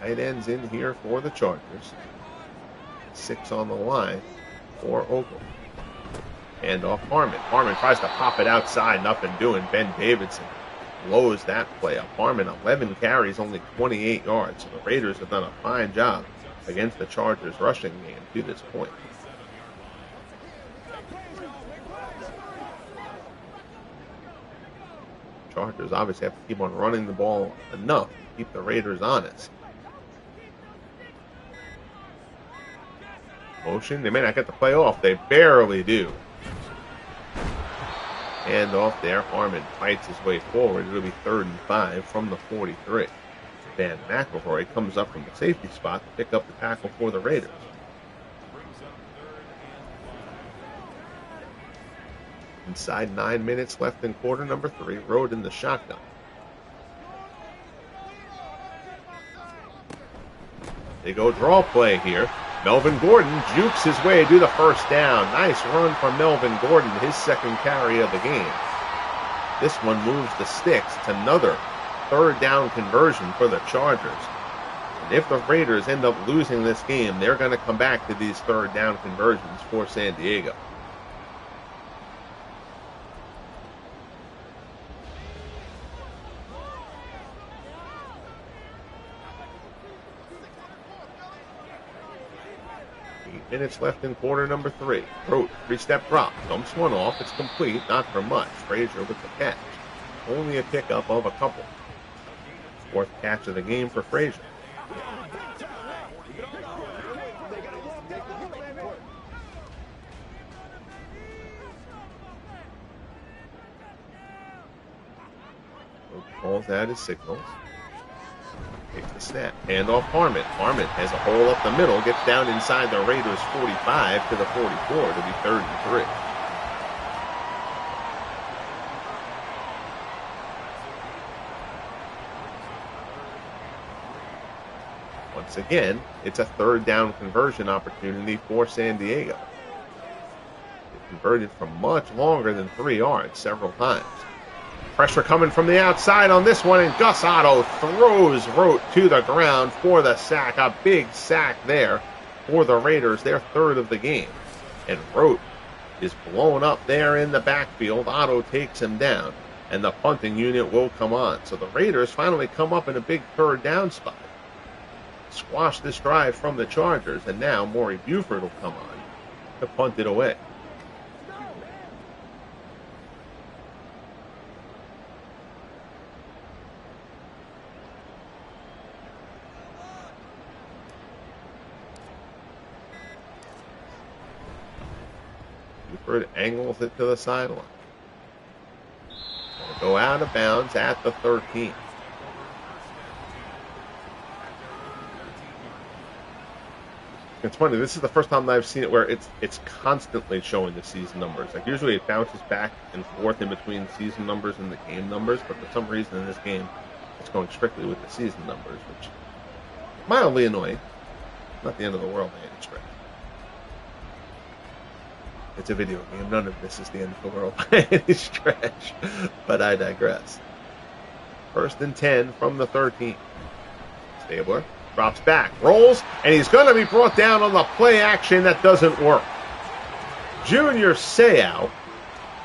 Tight ends in here for the Chargers. 6 on the line for Oakland. Hand off Harmon. Harmon tries to pop it outside. Nothing doing. Ben Davidson blows that play up. Harmon, 11 carries, only 28 yards. So the Raiders have done a fine job against the Chargers rushing game to this point. Chargers obviously have to keep on running the ball enough to keep the Raiders honest. Motion, they may not get the play off. They barely do. Hand off there. Harmon fights his way forward. It'll be 3rd and 5 from the 43. Van McElroy comes up from the safety spot to pick up the tackle for the Raiders. Inside 9 minutes left in quarter number 3. Road in the shotgun. They go draw play here. Melvin Gordon jukes his way to the first down. Nice run from Melvin Gordon, his second carry of the game. This one moves the sticks to another 3rd down conversion for the Chargers. And if the Raiders end up losing this game, they're going to come back to these 3rd down conversions for San Diego. Minutes left in quarter number 3. Rote, 3-step drop. Dumps one off. It's complete. Not for much. Frazier with the catch. Only a pickup of a couple. 4th catch of the game for Frazier. Rote calls out his signals. Takes the snap. Hand off Harmon. Harmon has a hole up the middle. Gets down inside the Raiders 45 to the 44 to be 3rd and 3. Once again, it's a 3rd down conversion opportunity for San Diego. They converted from much longer than 3 yards several times. Pressure coming from the outside on this one, and Gus Otto throws Rote to the ground for the sack. A big sack there for the Raiders, their 3rd of the game. And Rote is blown up there in the backfield. Otto takes him down, and the punting unit will come on. So the Raiders finally come up in a big 3rd down spot. Squash this drive from the Chargers, and now Maury Buford will come on to punt it away. Buford angles it to the sideline. It'll go out of bounds at the 13. It's funny, this is the first time I've seen it where it's constantly showing the season numbers. Like usually it bounces back and forth in between season numbers and the game numbers, but for some reason in this game it's going strictly with the season numbers, which is mildly annoying. Not the end of the world by any stretch. It's a video game. None of this is the end of the world by any stretch. But I digress. 1st and 10 from the 13. Stabler drops back, rolls, and he's going to be brought down on the play action. That doesn't work. Junior Seau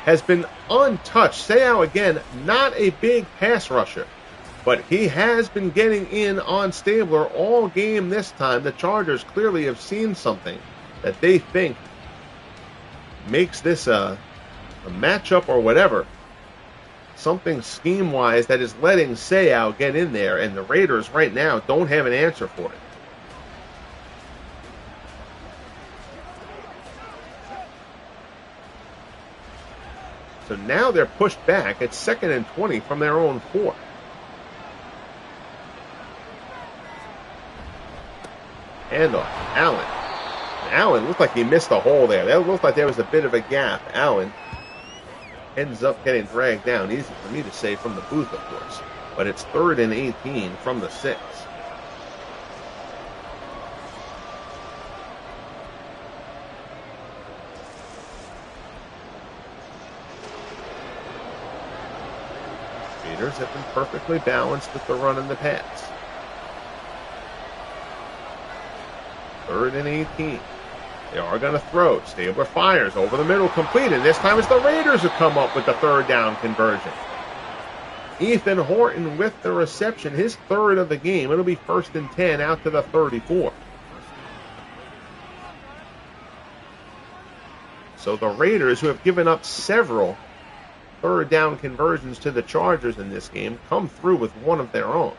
has been untouched. Seau, again, not a big pass rusher, but he has been getting in on Stabler all game this time. The Chargers clearly have seen something that they think makes this a matchup or whatever. Something scheme-wise that is letting Seau get in there, and the Raiders right now don't have an answer for it. So now they're pushed back. It's 2nd and 20 from their own 4. Handoff. Allen. Allen looked like he missed a hole there. That looked like there was a bit of a gap. Allen ends up getting dragged down. Easy for me to say from the booth, of course. But it's 3rd and 18 from the 6. Raiders have been perfectly balanced with the run and the pass. 3rd and 18. They are going to throw. Stabler fires over the middle, complete, and this time it's the Raiders who come up with the 3rd down conversion. Ethan Horton with the reception, his 3rd of the game. It'll be 1st and 10 out to the 34. So the Raiders, who have given up several third down conversions to the Chargers in this game come through with one of their own.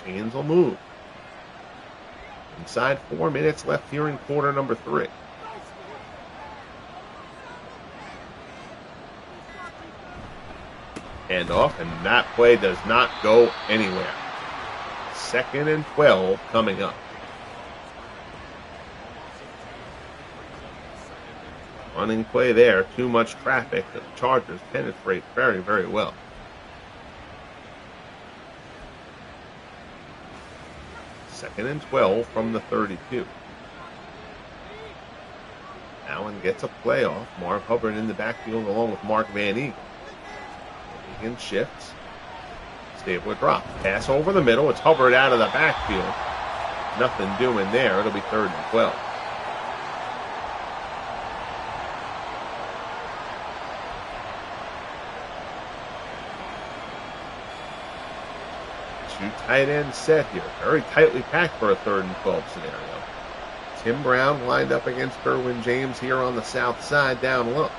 Chains will move. Inside 4 minutes left here in quarter number 3. Handoff, and that play does not go anywhere. 2nd and 12 coming up. Running play there, too much traffic. The Chargers penetrate very, very well. Second and 12 from the 32. Allen gets a play off. Marv Hubbard in the backfield along with Mark Van Eagle. Egan shifts. Stabler drop. Pass over the middle. It's Hubbard out of the backfield. Nothing doing there. It'll be 3rd and 12. Two tight ends set here. Very tightly packed for a 3rd and 12 scenario. Tim Brown lined up against Derwin James here on the south side down low.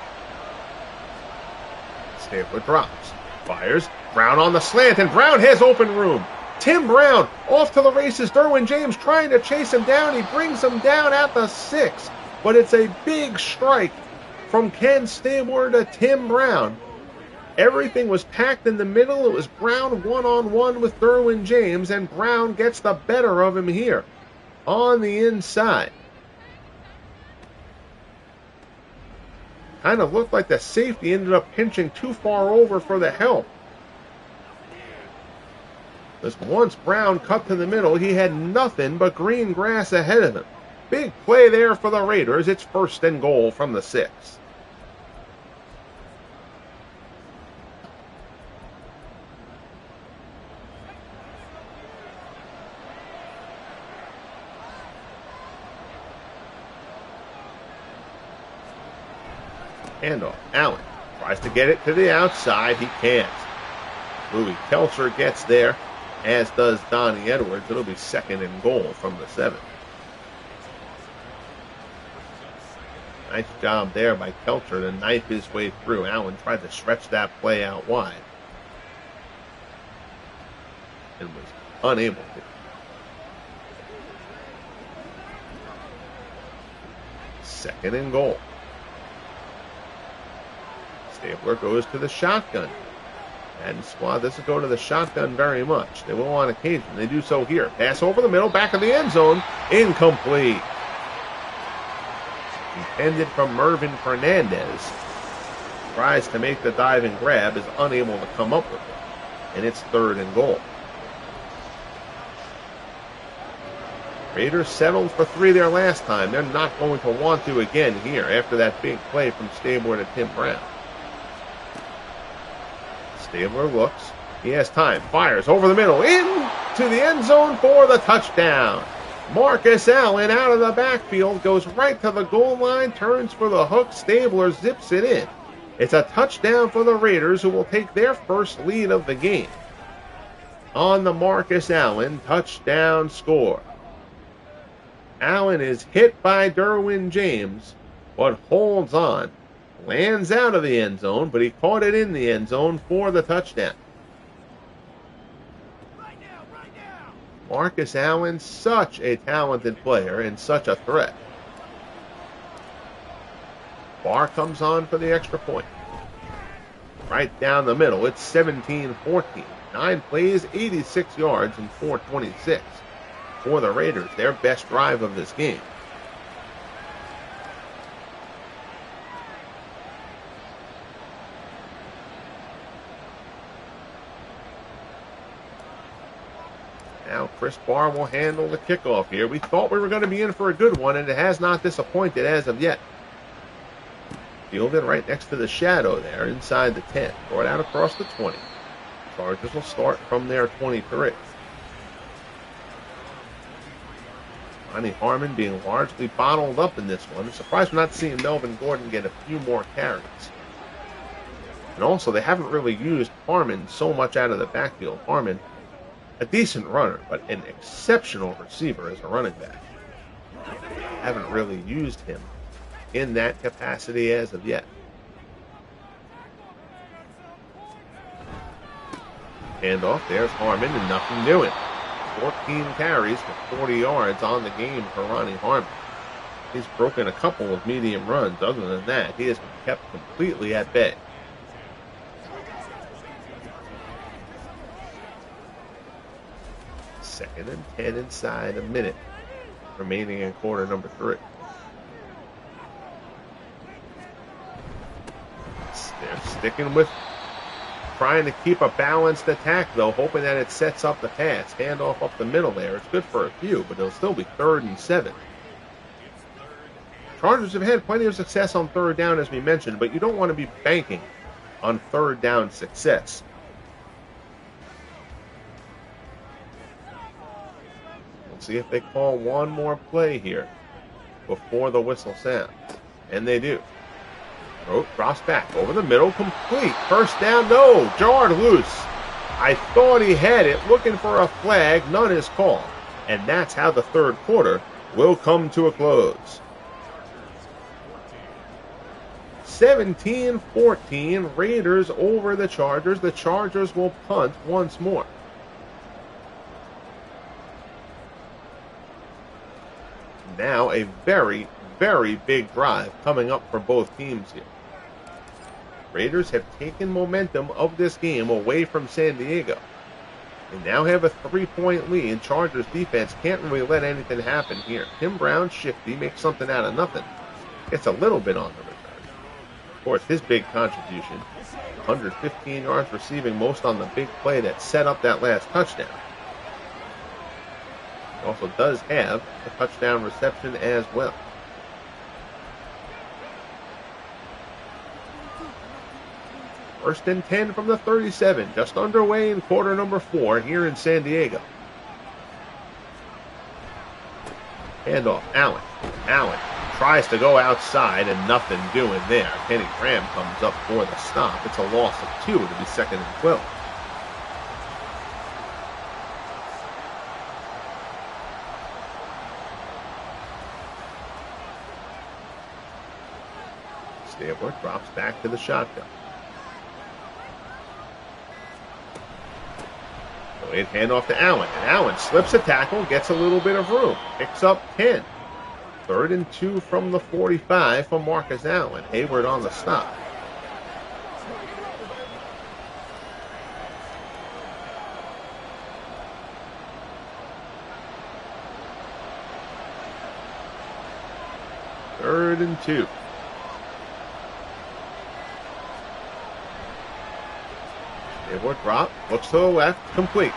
Stabler drops. Fires. Brown on the slant, and Brown has open room. Tim Brown off to the races. Derwin James trying to chase him down. He brings him down at the 6. But it's a big strike from Ken Stabler to Tim Brown. Everything was packed in the middle. It was Brown one-on-one with Derwin James, and Brown gets the better of him here on the inside. Kind of looked like the safety ended up pinching too far over for the help. Because once Brown cut to the middle, he had nothing but green grass ahead of him. Big play there for the Raiders. It's 1st and goal from the 6. Handoff. Allen tries to get it to the outside. He can't. Louis Kelcher gets there, as does Donnie Edwards. It'll be 2nd and goal from the 7. Nice job there by Kelcher to knife his way through. Allen tried to stretch that play out wide and was unable to. Second and goal. Stabler goes to the shotgun. And squad doesn't go to the shotgun very much. They will on occasion. They do so here. Pass over the middle, back of the end zone. Incomplete. Intended from Mervin Fernandez. Tries to make the dive and grab, is unable to come up with it. And it's 3rd and goal. Raiders settled for 3 there last time. They're not going to want to again here after that big play from Stabler to Tim Brown. Stabler looks. He has time. Fires over the middle. Into the end zone for the touchdown. Marcus Allen out of the backfield. Goes right to the goal line. Turns for the hook. Stabler zips it in. It's a touchdown for the Raiders, who will take their first lead of the game. On the Marcus Allen touchdown score. Allen is hit by Derwin James, but holds on. Lands out of the end zone, but he caught it in the end zone for the touchdown. Right now. Marcus Allen, such a talented player and such a threat. Barr comes on for the extra point. Right down the middle. It's 17-14. 9 plays, 86 yards, and 426 for the Raiders. Their best drive of this game. Now Chris Barr will handle the kickoff here. We thought we were going to be in for a good one, and it has not disappointed as of yet. Fielded right next to the shadow there inside the 10. Brought out across the 20. Chargers will start from their 23. Ronnie Harmon being largely bottled up in this one. I'm surprised we're not seeing Melvin Gordon get a few more carries. And also, they haven't really used Harmon so much out of the backfield. Harmon, a decent runner, but an exceptional receiver as a running back. Haven't really used him in that capacity as of yet. Handoff, there's Harmon, and nothing doing. 14 carries for 40 yards on the game for Ronnie Harmon. He's broken a couple of medium runs. Other than that, he has been kept completely at bay. Second and 10 inside a minute remaining in quarter number 3. They're sticking with trying to keep a balanced attack, though, hoping that it sets up the pass. Handoff up the middle there. It's good for a few, but it'll still be 3rd and 7. Chargers have had plenty of success on 3rd down, as we mentioned, but you don't want to be banking on 3rd down success. We'll see if they call one more play here before the whistle sounds. And they do. Rote drops back over the middle, complete. First down, no, jarred loose. I thought he had it, looking for a flag, none is called. And that's how the 3rd quarter will come to a close. 17-14, Raiders over the Chargers. The Chargers will punt once more. Now a very, very big drive coming up for both teams here. Raiders have taken momentum of this game away from San Diego. They now have a 3-point lead. Chargers defense can't really let anything happen here. Tim Brown, shifty, makes something out of nothing. Gets a little bit on the return. Of course, his big contribution, 115 yards receiving, most on the big play that set up that last touchdown. He also does have a touchdown reception as well. First and 10 from the 37, just underway in quarter number 4 here in San Diego. Handoff, Allen. Allen tries to go outside and nothing doing there. Kenny Graham comes up for the stop. It's a loss of 2 to be 2nd and 12. Stabler drops back to the shotgun. Delayed handoff to Allen, and Allen slips a tackle, gets a little bit of room, picks up 10. 3rd and 2 from the 45 for Marcus Allen. Hayward on the stop. Third and 2. Hayward drop, looks to the left, complete.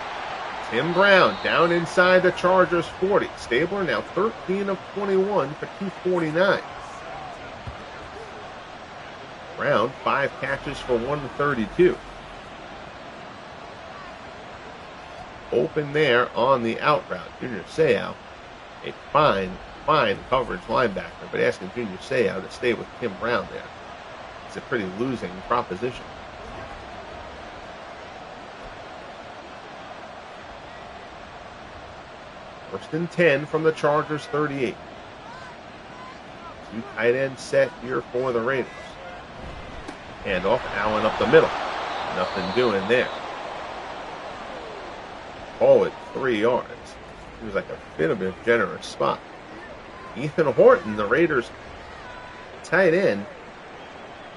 Tim Brown down inside the Chargers 40. Stabler now 13 of 21 for 249. Brown 5 catches for 132. Open there on the out route. Junior Seau, a fine coverage linebacker, but asking Junior Seau to stay with Tim Brown there. It's a pretty losing proposition. First and 10 from the Chargers 38. 2 tight end set here for the Raiders. Handoff, Allen up the middle. Nothing doing there. Ball at 3 yards. It was like a bit of a generous spot. Ethan Horton, the Raiders tight end,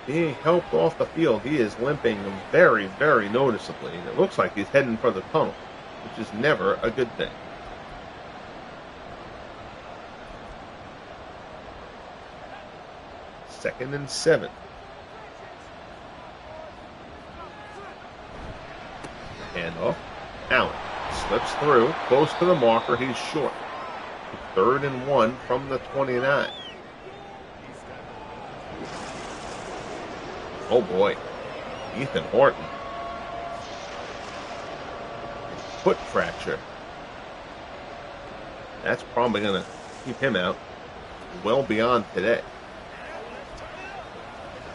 being helped off the field. He is limping very, very noticeably. And it looks like he's heading for the tunnel, which is never a good thing. Second and 7. Handoff. Allen slips through, close to the marker. He's short. 3rd and 1 from the 29. Oh boy. Ethan Horton. Foot fracture. That's probably going to keep him out well beyond today.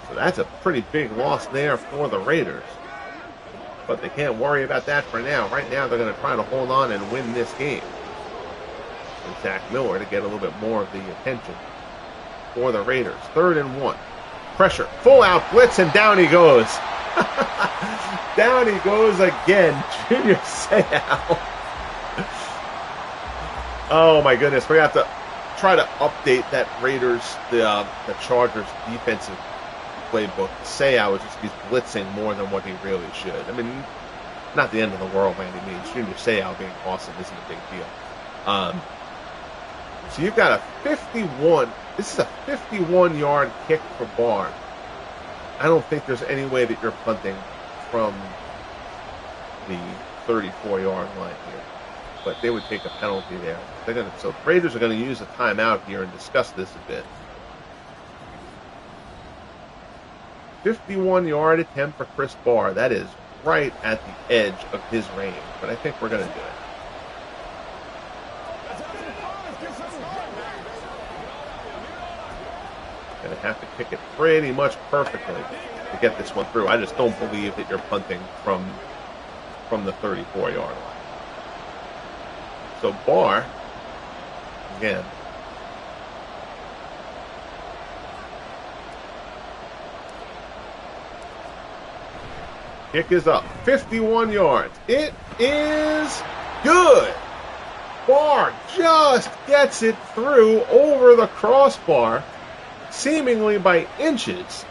So that's a pretty big loss there for the Raiders. But they can't worry about that for now. Right now, they're going to try to hold on and win this game. And Zach Miller to get a little bit more of the attention for the Raiders. 3rd and 1. Pressure. Full out blitz, and down he goes. Down he goes again. Junior Seau. Oh, my goodness. We have to try to update that Raiders, the Chargers defensive playbook. Seau he's blitzing more than what he really should. I mean, not the end of the world by any means. Junior Seau being awesome isn't a big deal. So you've got a 51. This is a 51-yard kick for Barr. I don't think there's any way that you're punting from the 34-yard line here. But they would take a penalty there. So the Raiders are going to use a timeout here and discuss this a bit. 51-yard attempt for Chris Barr. That is right at the edge of his range, but I think we're going to do it. Going to have to kick it pretty much perfectly to get this one through. I just don't believe that you're punting from the 34-yard line. So Barr, again, kick is up, 51 yards. It is good. Barr just gets it through over the crossbar, seemingly by inches,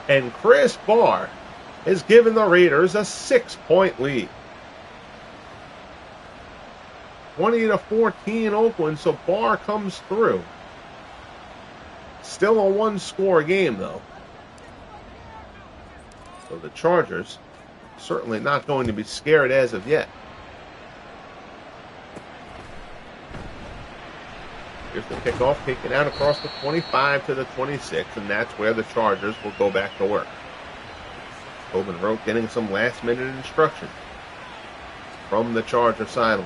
and Chris Barr has given the Raiders a 6-point lead. 20-14 Oakland, so Barr comes through. Still a one-score game, though. So the Chargers certainly not going to be scared as of yet. Here's the kickoff, taken out across the 25 to the 26, and that's where the Chargers will go back to work. Tobin Rote getting some last-minute instruction from the Charger sideline.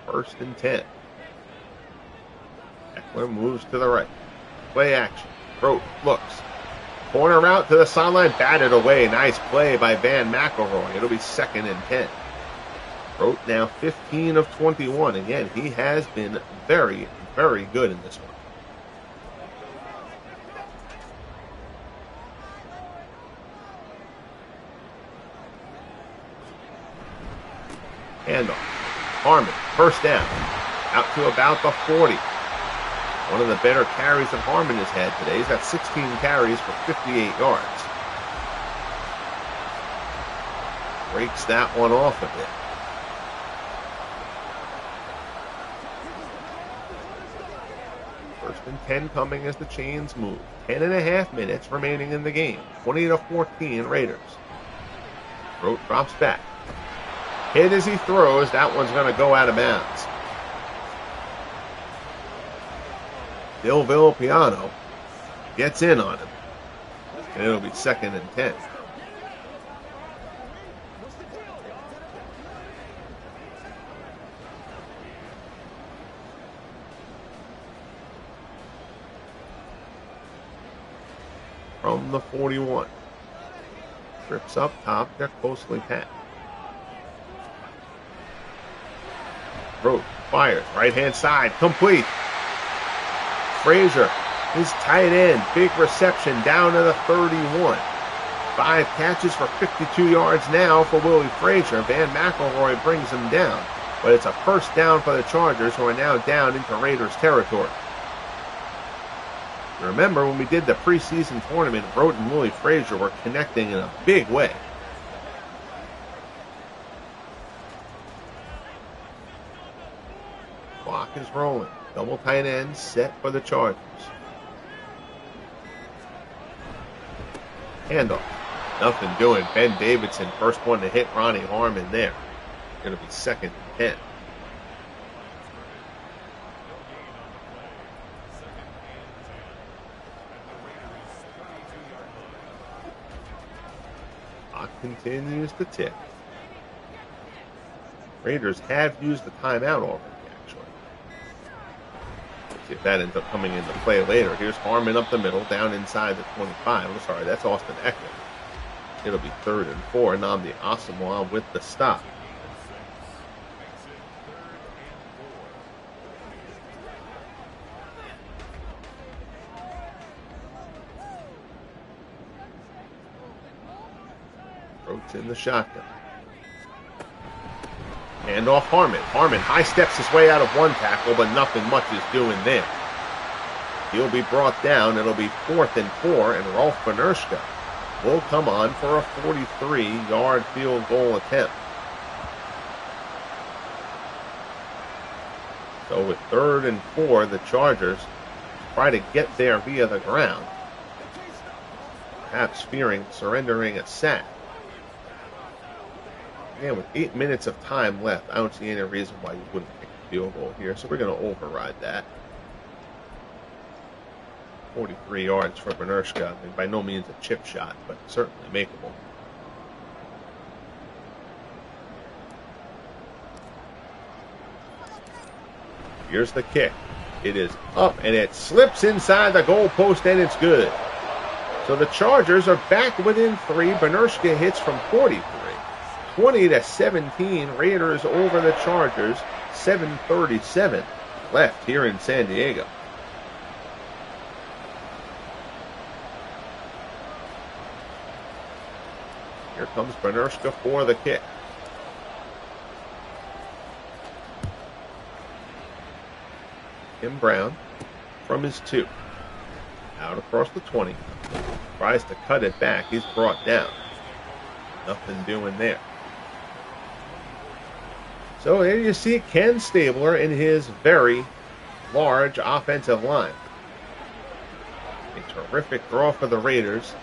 First and 10. Eckler moves to the right. Play action. Rote looks. Corner route to the sideline, batted away. Nice play by Van McElroy. It'll be 2nd and 10. Rote now 15 of 21. Again, he has been very, very good in this one. Handoff. Harmon, first down. Out to about the 40. One of the better carries that Harmon has had today. He's got 16 carries for 58 yards. Breaks that one off a bit. First and 10 coming as the chains move. 10.5 minutes remaining in the game. 20-14 Raiders. Rote drops back. Hit as he throws. That one's going to go out of bounds. Bill Villapiano gets in on him. And it'll be 2nd and 10. From the 41. Trips up top. They're closely packed. Rote fires. Right-hand side. Complete. Frazier, his tight end. Big reception down to the 31. 5 catches for 52 yards now for Willie Frazier. Van McElroy brings him down. But it's a first down for the Chargers, who are now down into Raiders territory. Remember, when we did the preseason tournament, Rote and Willie Frazier were connecting in a big way. Clock is rolling. Double tight end set for the Chargers. Handoff. Nothing doing. Ben Davidson, first one to hit Ronnie Harmon there. Going to be 2nd and 10. Clock continues to tick. Raiders have used the timeout already. See if that ends up coming into play later. Here's Harmon up the middle, down inside the 25. I'm sorry, that's Austin Eckler. It'll be 3rd and 4. Nnamdi Asamoah with the stop. Roach in the shotgun. Hand off Harmon. Harmon high steps his way out of one tackle, but nothing much is doing there. He'll be brought down. It'll be 4th and 4, and Rolf Benershka will come on for a 43-yard field goal attempt. So with 3rd and 4, the Chargers try to get there via the ground, perhaps fearing surrendering a sack. Again, with 8 minutes of time left, I don't see any reason why you wouldn't kick a field goal here, so we're going to override that. 43 yards for Benershka. I mean, by no means a chip shot, but certainly makeable. Here's the kick. It is up, and it slips inside the goalpost, and it's good. So the Chargers are back within 3. Benershka hits from 43. 20-17, Raiders over the Chargers. 7:37 left here in San Diego. Here comes Benershka for the kick. Tim Brown from his 2. Out across the 20. Tries to cut it back. He's brought down. Nothing doing there. So there you see Ken Stabler in his very large offensive line. A terrific draw for the Raiders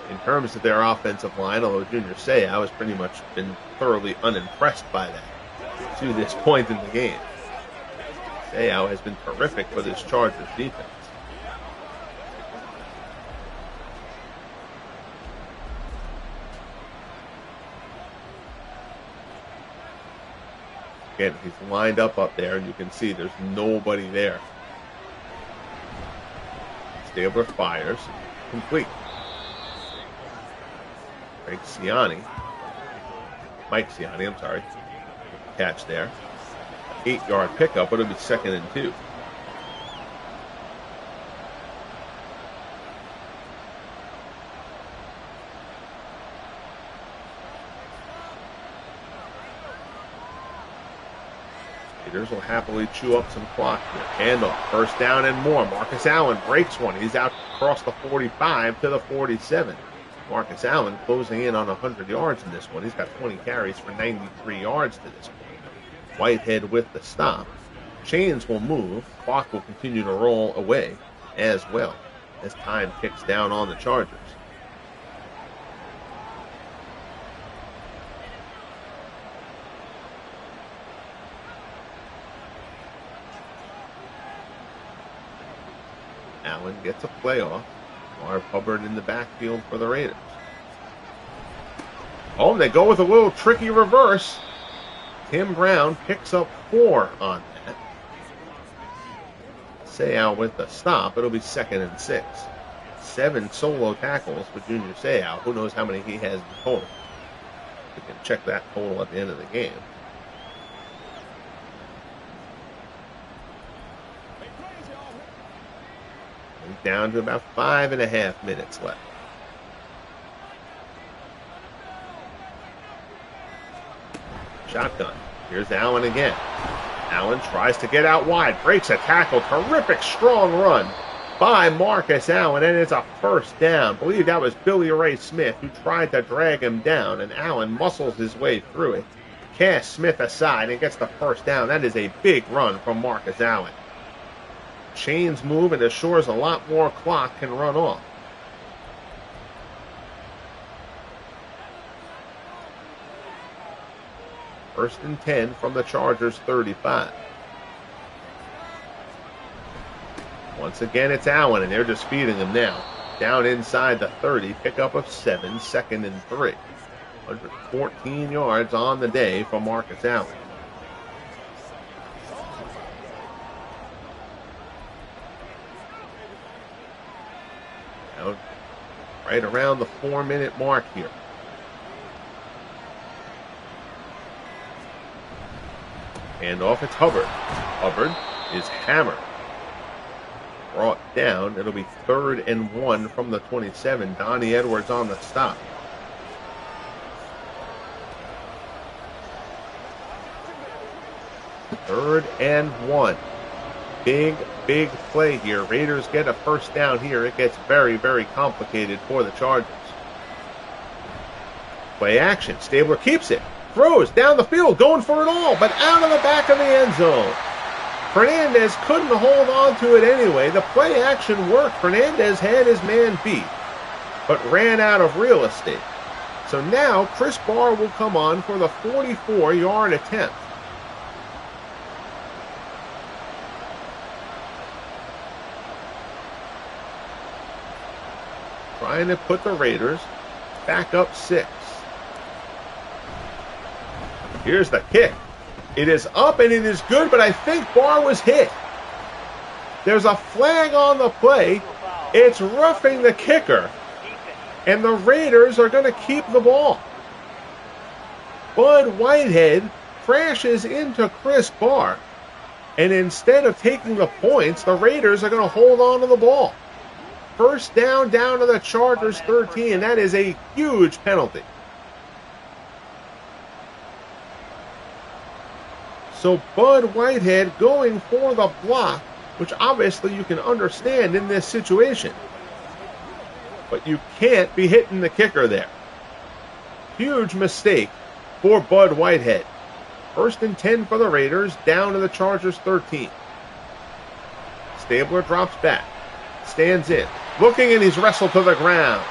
in terms of their offensive line, although Junior Seau has pretty much been thoroughly unimpressed by that to this point in the game. Seau has been terrific for this Chargers defense. Again, he's lined up there, and you can see there's nobody there. Stabler fires. Complete. Mike Siani, I'm sorry. Catch there. 8-yard pickup, but it'll be 2nd and 2. Raiders will happily chew up some clock here. Handoff, 1st down and more. Marcus Allen breaks one. He's out across the 45 to the 47. Marcus Allen closing in on 100 yards in this one. He's got 20 carries for 93 yards to this point. Whitehead with the stop. Chains will move. Clock will continue to roll away as well as time ticks down on the Chargers. Allen gets a playoff. Marv Hubbard in the backfield for the Raiders. Oh, they go with a little tricky reverse. Tim Brown picks up 4 on that. Seau with the stop. It'll be 2nd and 6. 7 solo tackles for Junior Seau. Who knows how many he has in total. We can check that total at the end of the game. Down to about 5.5 minutes left. Shotgun. Here's Allen again. Allen tries to get out wide. Breaks a tackle. Terrific strong run by Marcus Allen. And it's a 1st down. I believe that was Billy Ray Smith who tried to drag him down. And Allen muscles his way through it. Casts Smith aside and gets the 1st down. That is a big run from Marcus Allen. Chains move and assures a lot more clock can run off. First and 10 from the Chargers 35. Once again, it's Allen, and they're just feeding him now. Down inside the 30, pickup of 7, 2nd and 3. 114 yards on the day for Marcus Allen. right around the 4-minute mark here. And off it's Hubbard. Hubbard is hammered. Brought down. It'll be 3rd and 1 from the 27. Donnie Edwards on the stop. Third and 1. Big play here. Raiders get a first down here. It gets very, very complicated for the Chargers. Play action. Stabler keeps it. Throws down the field, going for it all, but out of the back of the end zone. Fernandez couldn't hold on to it anyway. The play action worked. Fernandez had his man beat, but ran out of real estate. So now Chris Barr will come on for the 44-yard attempt. Trying to put the Raiders back up 6. Here's the kick. It is up and it is good, but I think Barr was hit. There's a flag on the play. It's roughing the kicker. And the Raiders are going to keep the ball. Bud Whitehead crashes into Chris Barr. And instead of taking the points, the Raiders are going to hold on to the ball. First down to the Chargers 13. That is a huge penalty. So Bud Whitehead going for the block, which obviously you can understand in this situation. But you can't be hitting the kicker there. Huge mistake for Bud Whitehead. 1st and 10 for the Raiders, down to the Chargers 13. Stabler drops back, stands in, looking, and he's wrestled to the ground.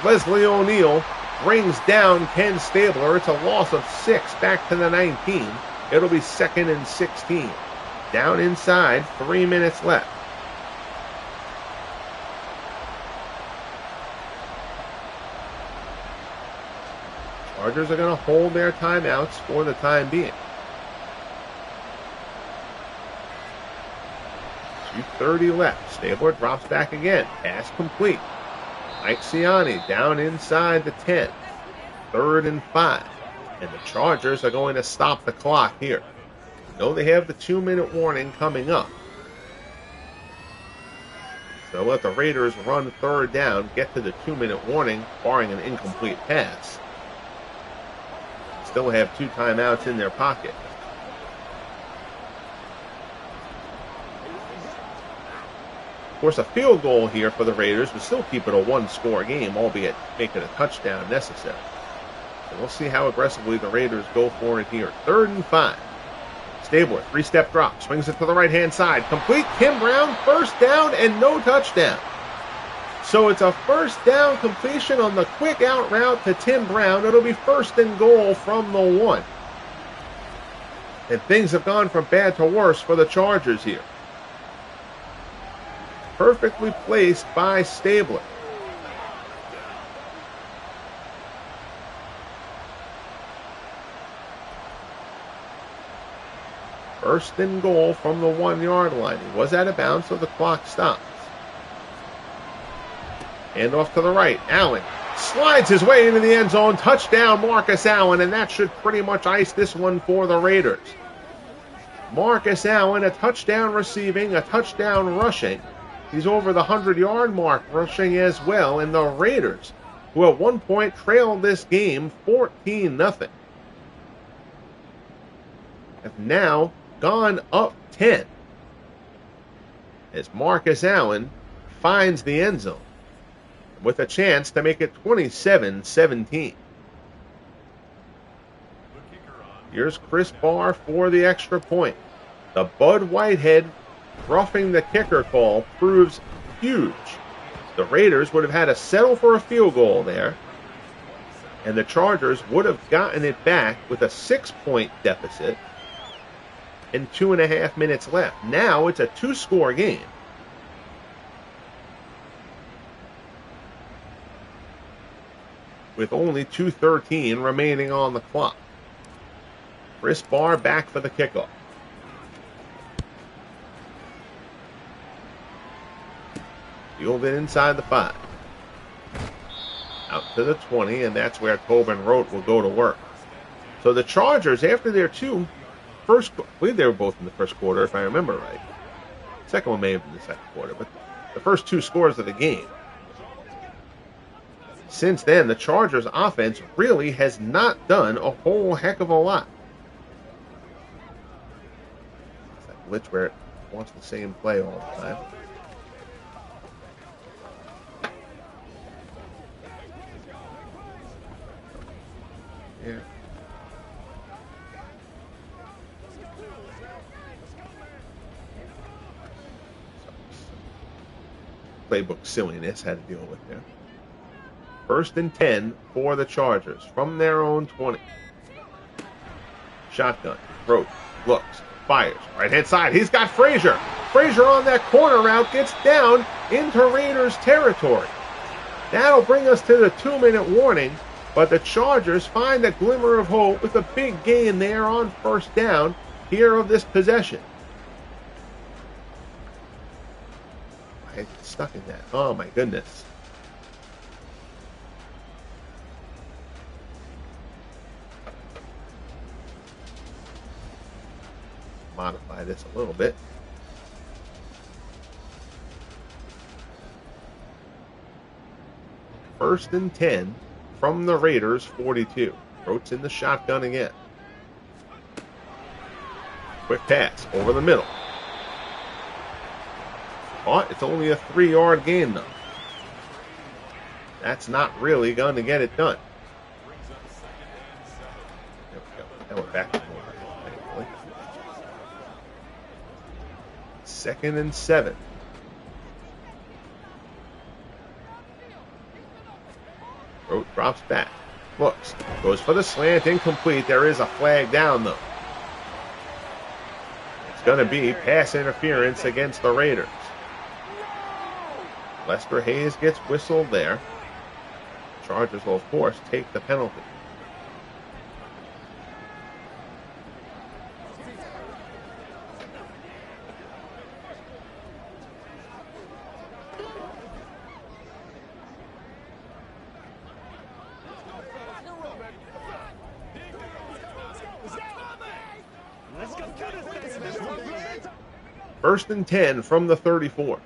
Leslie O'Neal brings down Ken Stabler. It's a loss of 6 back to the 19. It'll be 2nd and 16. Down inside, 3 minutes left. Chargers are going to hold their timeouts for the time being. 2:30 left. Stabler drops back again. Pass complete. Mike Siani down inside the 10. 3rd and 5. And the Chargers are going to stop the clock here. Know they have the 2-minute warning coming up. So let the Raiders run 3rd down, get to the 2-minute warning, barring an incomplete pass. Still have 2 timeouts in their pocket. Of course, a field goal here for the Raiders would still keep it a 1-score game, albeit make it a touchdown necessary. So we'll see how aggressively the Raiders go for it here. 3rd and 5. Stabler, 3-step drop, swings it to the right-hand side. Complete. Tim Brown, first down and no touchdown. So it's a first down completion on the quick out route to Tim Brown. It'll be 1st and goal from the 1. And things have gone from bad to worse for the Chargers here. Perfectly placed by Stabler. First and goal from the 1-yard line. He was out of bounds, so the clock stops. Hand off to the right. Allen slides his way into the end zone. Touchdown, Marcus Allen, and that should pretty much ice this one for the Raiders. Marcus Allen, a touchdown receiving, a touchdown rushing. He's over the 100-yard mark rushing as well, and the Raiders, who at one point trailed this game 14-0, have now gone up 10 as Marcus Allen finds the end zone with a chance to make it 27-17. Here's Chris Barr for the extra point. The Bud Whitehead roughing the kicker call proves huge. The Raiders would have had to settle for a field goal there, and the Chargers would have gotten it back with a 6-point deficit and 2.5 minutes left. Now it's a 2-score game. With only 2:13 remaining on the clock. Chris Barr back for the kickoff. Fielded inside the 5. Out to the 20, and that's where Tobin Rote will go to work. So the Chargers, after their I believe they were both in the first quarter, if I remember right. Second one may have been the second quarter, but the first 2 scores of the game. Since then, the Chargers offense really has not done a whole heck of a lot. It's that glitch where it wants the same play all the time. Yeah. Playbook silliness had to deal with there. 1st and 10 for the Chargers from their own 20. Shotgun. Rote looks, fires. Right-hand side. He's got Frazier. Frazier on that corner route gets down into Raiders territory. That'll bring us to the 2-minute warning, but the Chargers find a glimmer of hope with a big gain there on 1st down here of this possession. I get stuck in that. Oh my goodness. Modify this a little bit. First and 10 from the Raiders 42. Rote's in the shotgun again. Quick pass over the middle. But it's only a 3-yard gain though. That's not really going to get it done. There we go. That went back to 2nd and 7. Rote drops back. Looks. Goes for the slant. Incomplete. There is a flag down, though. It's going to be pass interference against the Raiders. Lester Hayes gets whistled there. Chargers will, of course, take the penalty. First and 10 from the 34.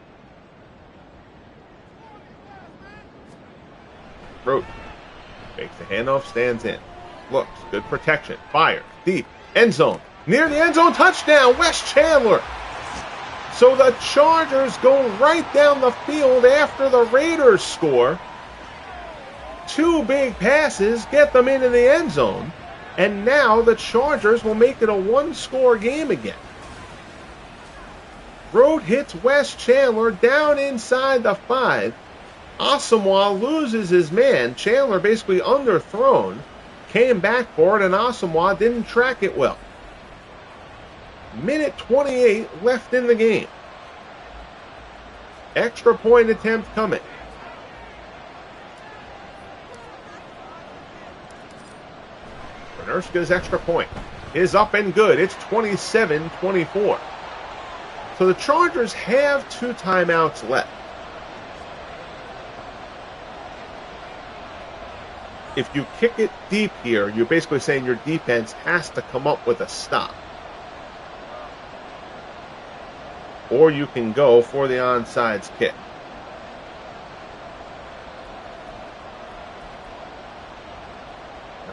Rote makes the handoff, stands in. Looks, good protection. Fire, deep, end zone. Near the end zone, touchdown, Wes Chandler. So the Chargers go right down the field after the Raiders score. 2 big passes get them into the end zone. And now the Chargers will make it a 1-score game again. Rote hits Wes Chandler down inside the 5. Asamoah loses his man. Chandler basically underthrown. Came back for it, and Asamoah didn't track it well. Minute 28 left in the game. Extra point attempt coming. Nerska's extra point is up and good. It's 27-24. So the Chargers have 2 timeouts left. If you kick it deep here, you're basically saying your defense has to come up with a stop. Or you can go for the onside kick.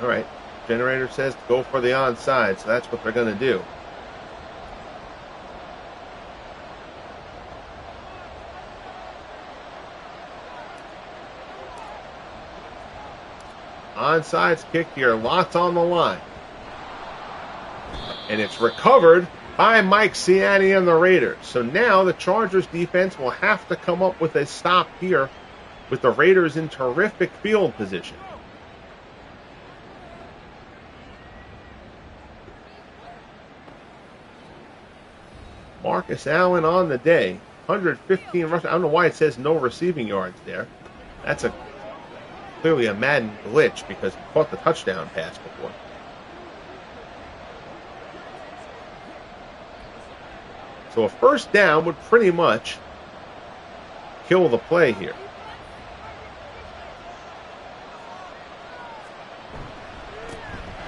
All right. Generator says to go for the onside, so that's what they're going to do. Onside kick here, lots on the line. And it's recovered by Mike Ciani and the Raiders. So now the Chargers defense will have to come up with a stop here with the Raiders in terrific field position. Marcus Allen on the day, 115 rushing. I don't know why it says no receiving yards there. That's clearly a Madden glitch because he caught the touchdown pass before. So a first down would pretty much kill the play here.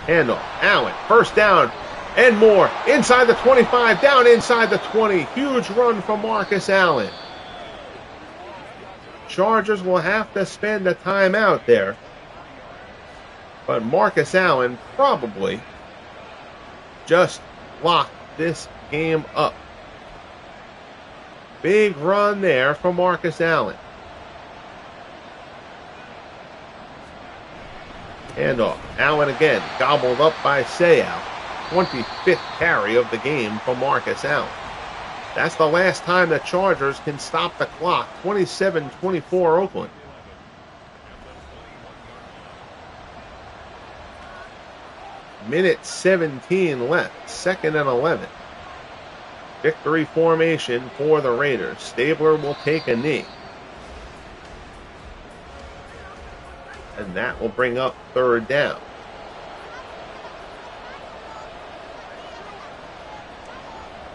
Handoff. Allen, first down and more. Inside the 25, down inside the 20. Huge run from Marcus Allen. Chargers will have to spend a timeout there. But Marcus Allen probably just locked this game up. Big run there from Marcus Allen. Handoff. Allen again, gobbled up by Seau. 25th carry of the game for Marcus Allen. That's the last time the Chargers can stop the clock. 27-24 Oakland. Minute 17 left. 2nd and 11. Victory formation for the Raiders. Stabler will take a knee. And that will bring up 3rd down.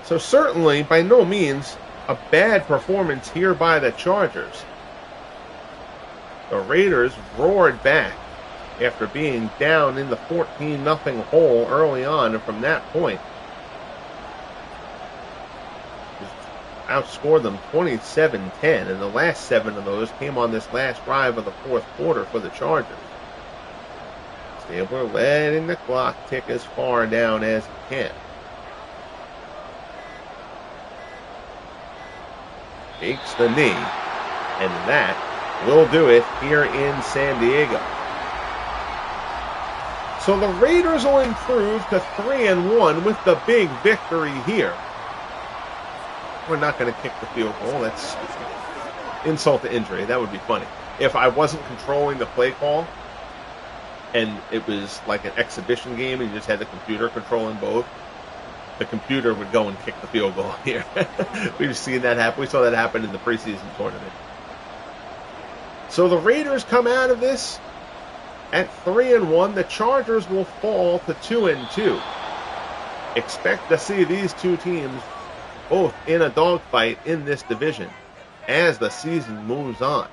So certainly, by no means, a bad performance here by the Chargers. The Raiders roared back after being down in the 14-0 hole early on, and from that point, outscored them 27-10, and the last 7 of those came on this last drive of the 4th quarter for the Chargers. Stabler letting the clock tick as far down as it can. Takes the knee, and that will do it here in San Diego. So the Raiders will improve to 3-1 with the big victory here. We're not going to kick the field goal. That's insult to injury. That would be funny. If I wasn't controlling the play call and it was like an exhibition game and you just had the computer controlling both, the computer would go and kick the field goal here. We've seen that happen. We saw that happen in the preseason tournament. So the Raiders come out of this at 3-1. The Chargers will fall to 2-2. Expect to see these two teams both in a dogfight in this division as the season moves on.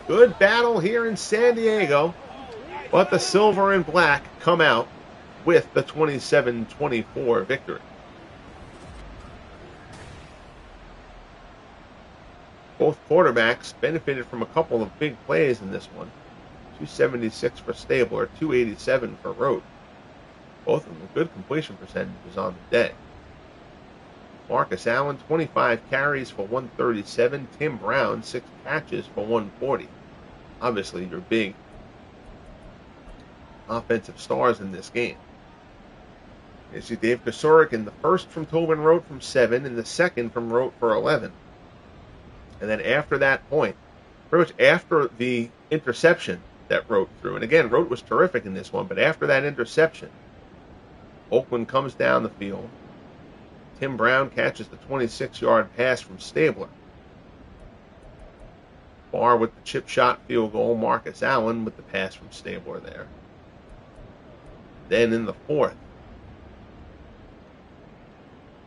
Good battle here in San Diego, but the silver and black come out with the 27-24 victory. Both quarterbacks benefited from a couple of big plays in this one. 276 for Stabler, 287 for Rote. Both of them good completion percentages on the day. Marcus Allen, 25 carries for 137. Tim Brown, 6 catches for 140. Obviously, your big offensive stars in this game. You see Dave Kosurik in the first from Tobin Rote from 7, and the second from Rote for 11. And then after that point, pretty much after the interception that Rote threw, and again, Rote was terrific in this one, but after that interception, Oakland comes down the field. Tim Brown catches the 26-yard pass from Stabler. Barr with the chip shot field goal. Marcus Allen with the pass from Stabler there. Then in the 4th,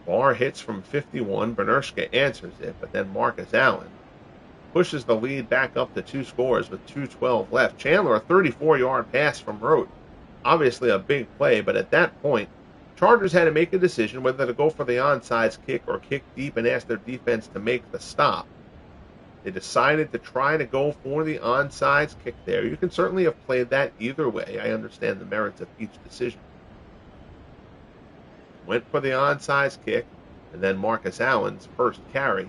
Barr hits from 51. Benershka answers it, but then Marcus Allen pushes the lead back up to 2 scores with 2:12 left. Chandler, a 34-yard pass from Rote. Obviously a big play, but at that point, Chargers had to make a decision whether to go for the onside kick or kick deep and ask their defense to make the stop. They decided to try to go for the onside kick there. You can certainly have played that either way. I understand the merits of each decision. Went for the onside kick, and then Marcus Allen's first carry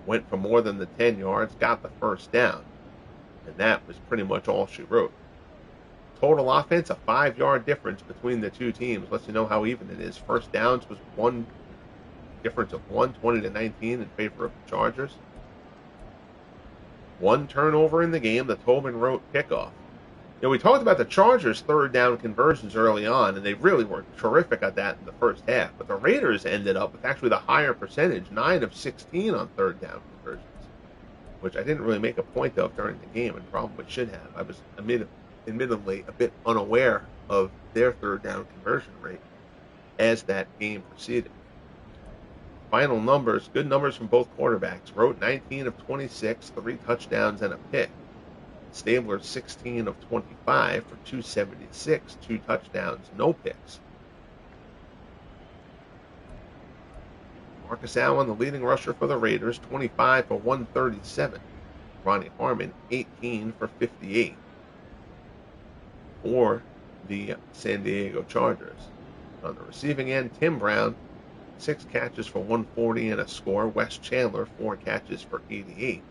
went for more than the 10 yards, got the first down. And that was pretty much all she wrote. Total offense, a 5-yard difference between the two teams. Lets you know how even it is. First downs was one difference of 20-19 in favor of the Chargers. One turnover in the game, the Tobin Rote kickoff. You know, we talked about the Chargers' 3rd down conversions early on, and they really were terrific at that in the first half. But the Raiders ended up with actually the higher percentage, 9 of 16 on 3rd down conversions, which I didn't really make a point of during the game, and probably should have. I was admittedly a bit unaware of their 3rd down conversion rate as that game proceeded. Final numbers, good numbers from both quarterbacks. Rote 19 of 26, 3 touchdowns and a pick. Stabler 16 of 25 for 276, 2 touchdowns, no picks. Marcus Allen, the leading rusher for the Raiders, 25 for 137. Ronnie Harmon, 18 for 58 for the San Diego Chargers. On the receiving end, Tim Brown, 6 catches for 140 and a score. Wes Chandler, 4 catches for 88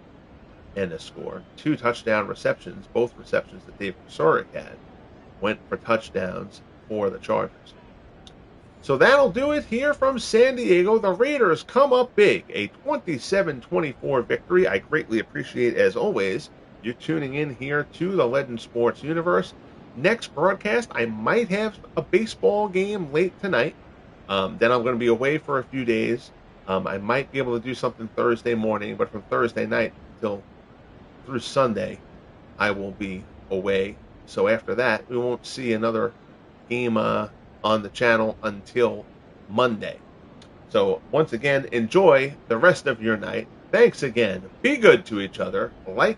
and a score. 2 touchdown receptions, both receptions that Dave Kosurik had, went for touchdowns for the Chargers. So that'll do it here from San Diego. The Raiders come up big, a 27-24 victory. I greatly appreciate, as always, you tuning in here to the Legend Sports Universe. Next broadcast, I might have a baseball game late tonight. Then I'm going to be away for a few days. I might be able to do something Thursday morning, but from Thursday night through Sunday, I will be away. So after that, we won't see another game on the channel until Monday. So once again, enjoy the rest of your night. Thanks again. Be good to each other. Like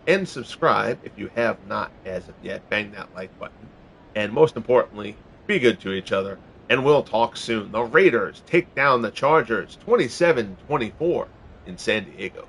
and subscribe if you have not as of yet. Bang that like button. And most importantly, be good to each other. And we'll talk soon. The Raiders take down the Chargers 27-24 in San Diego.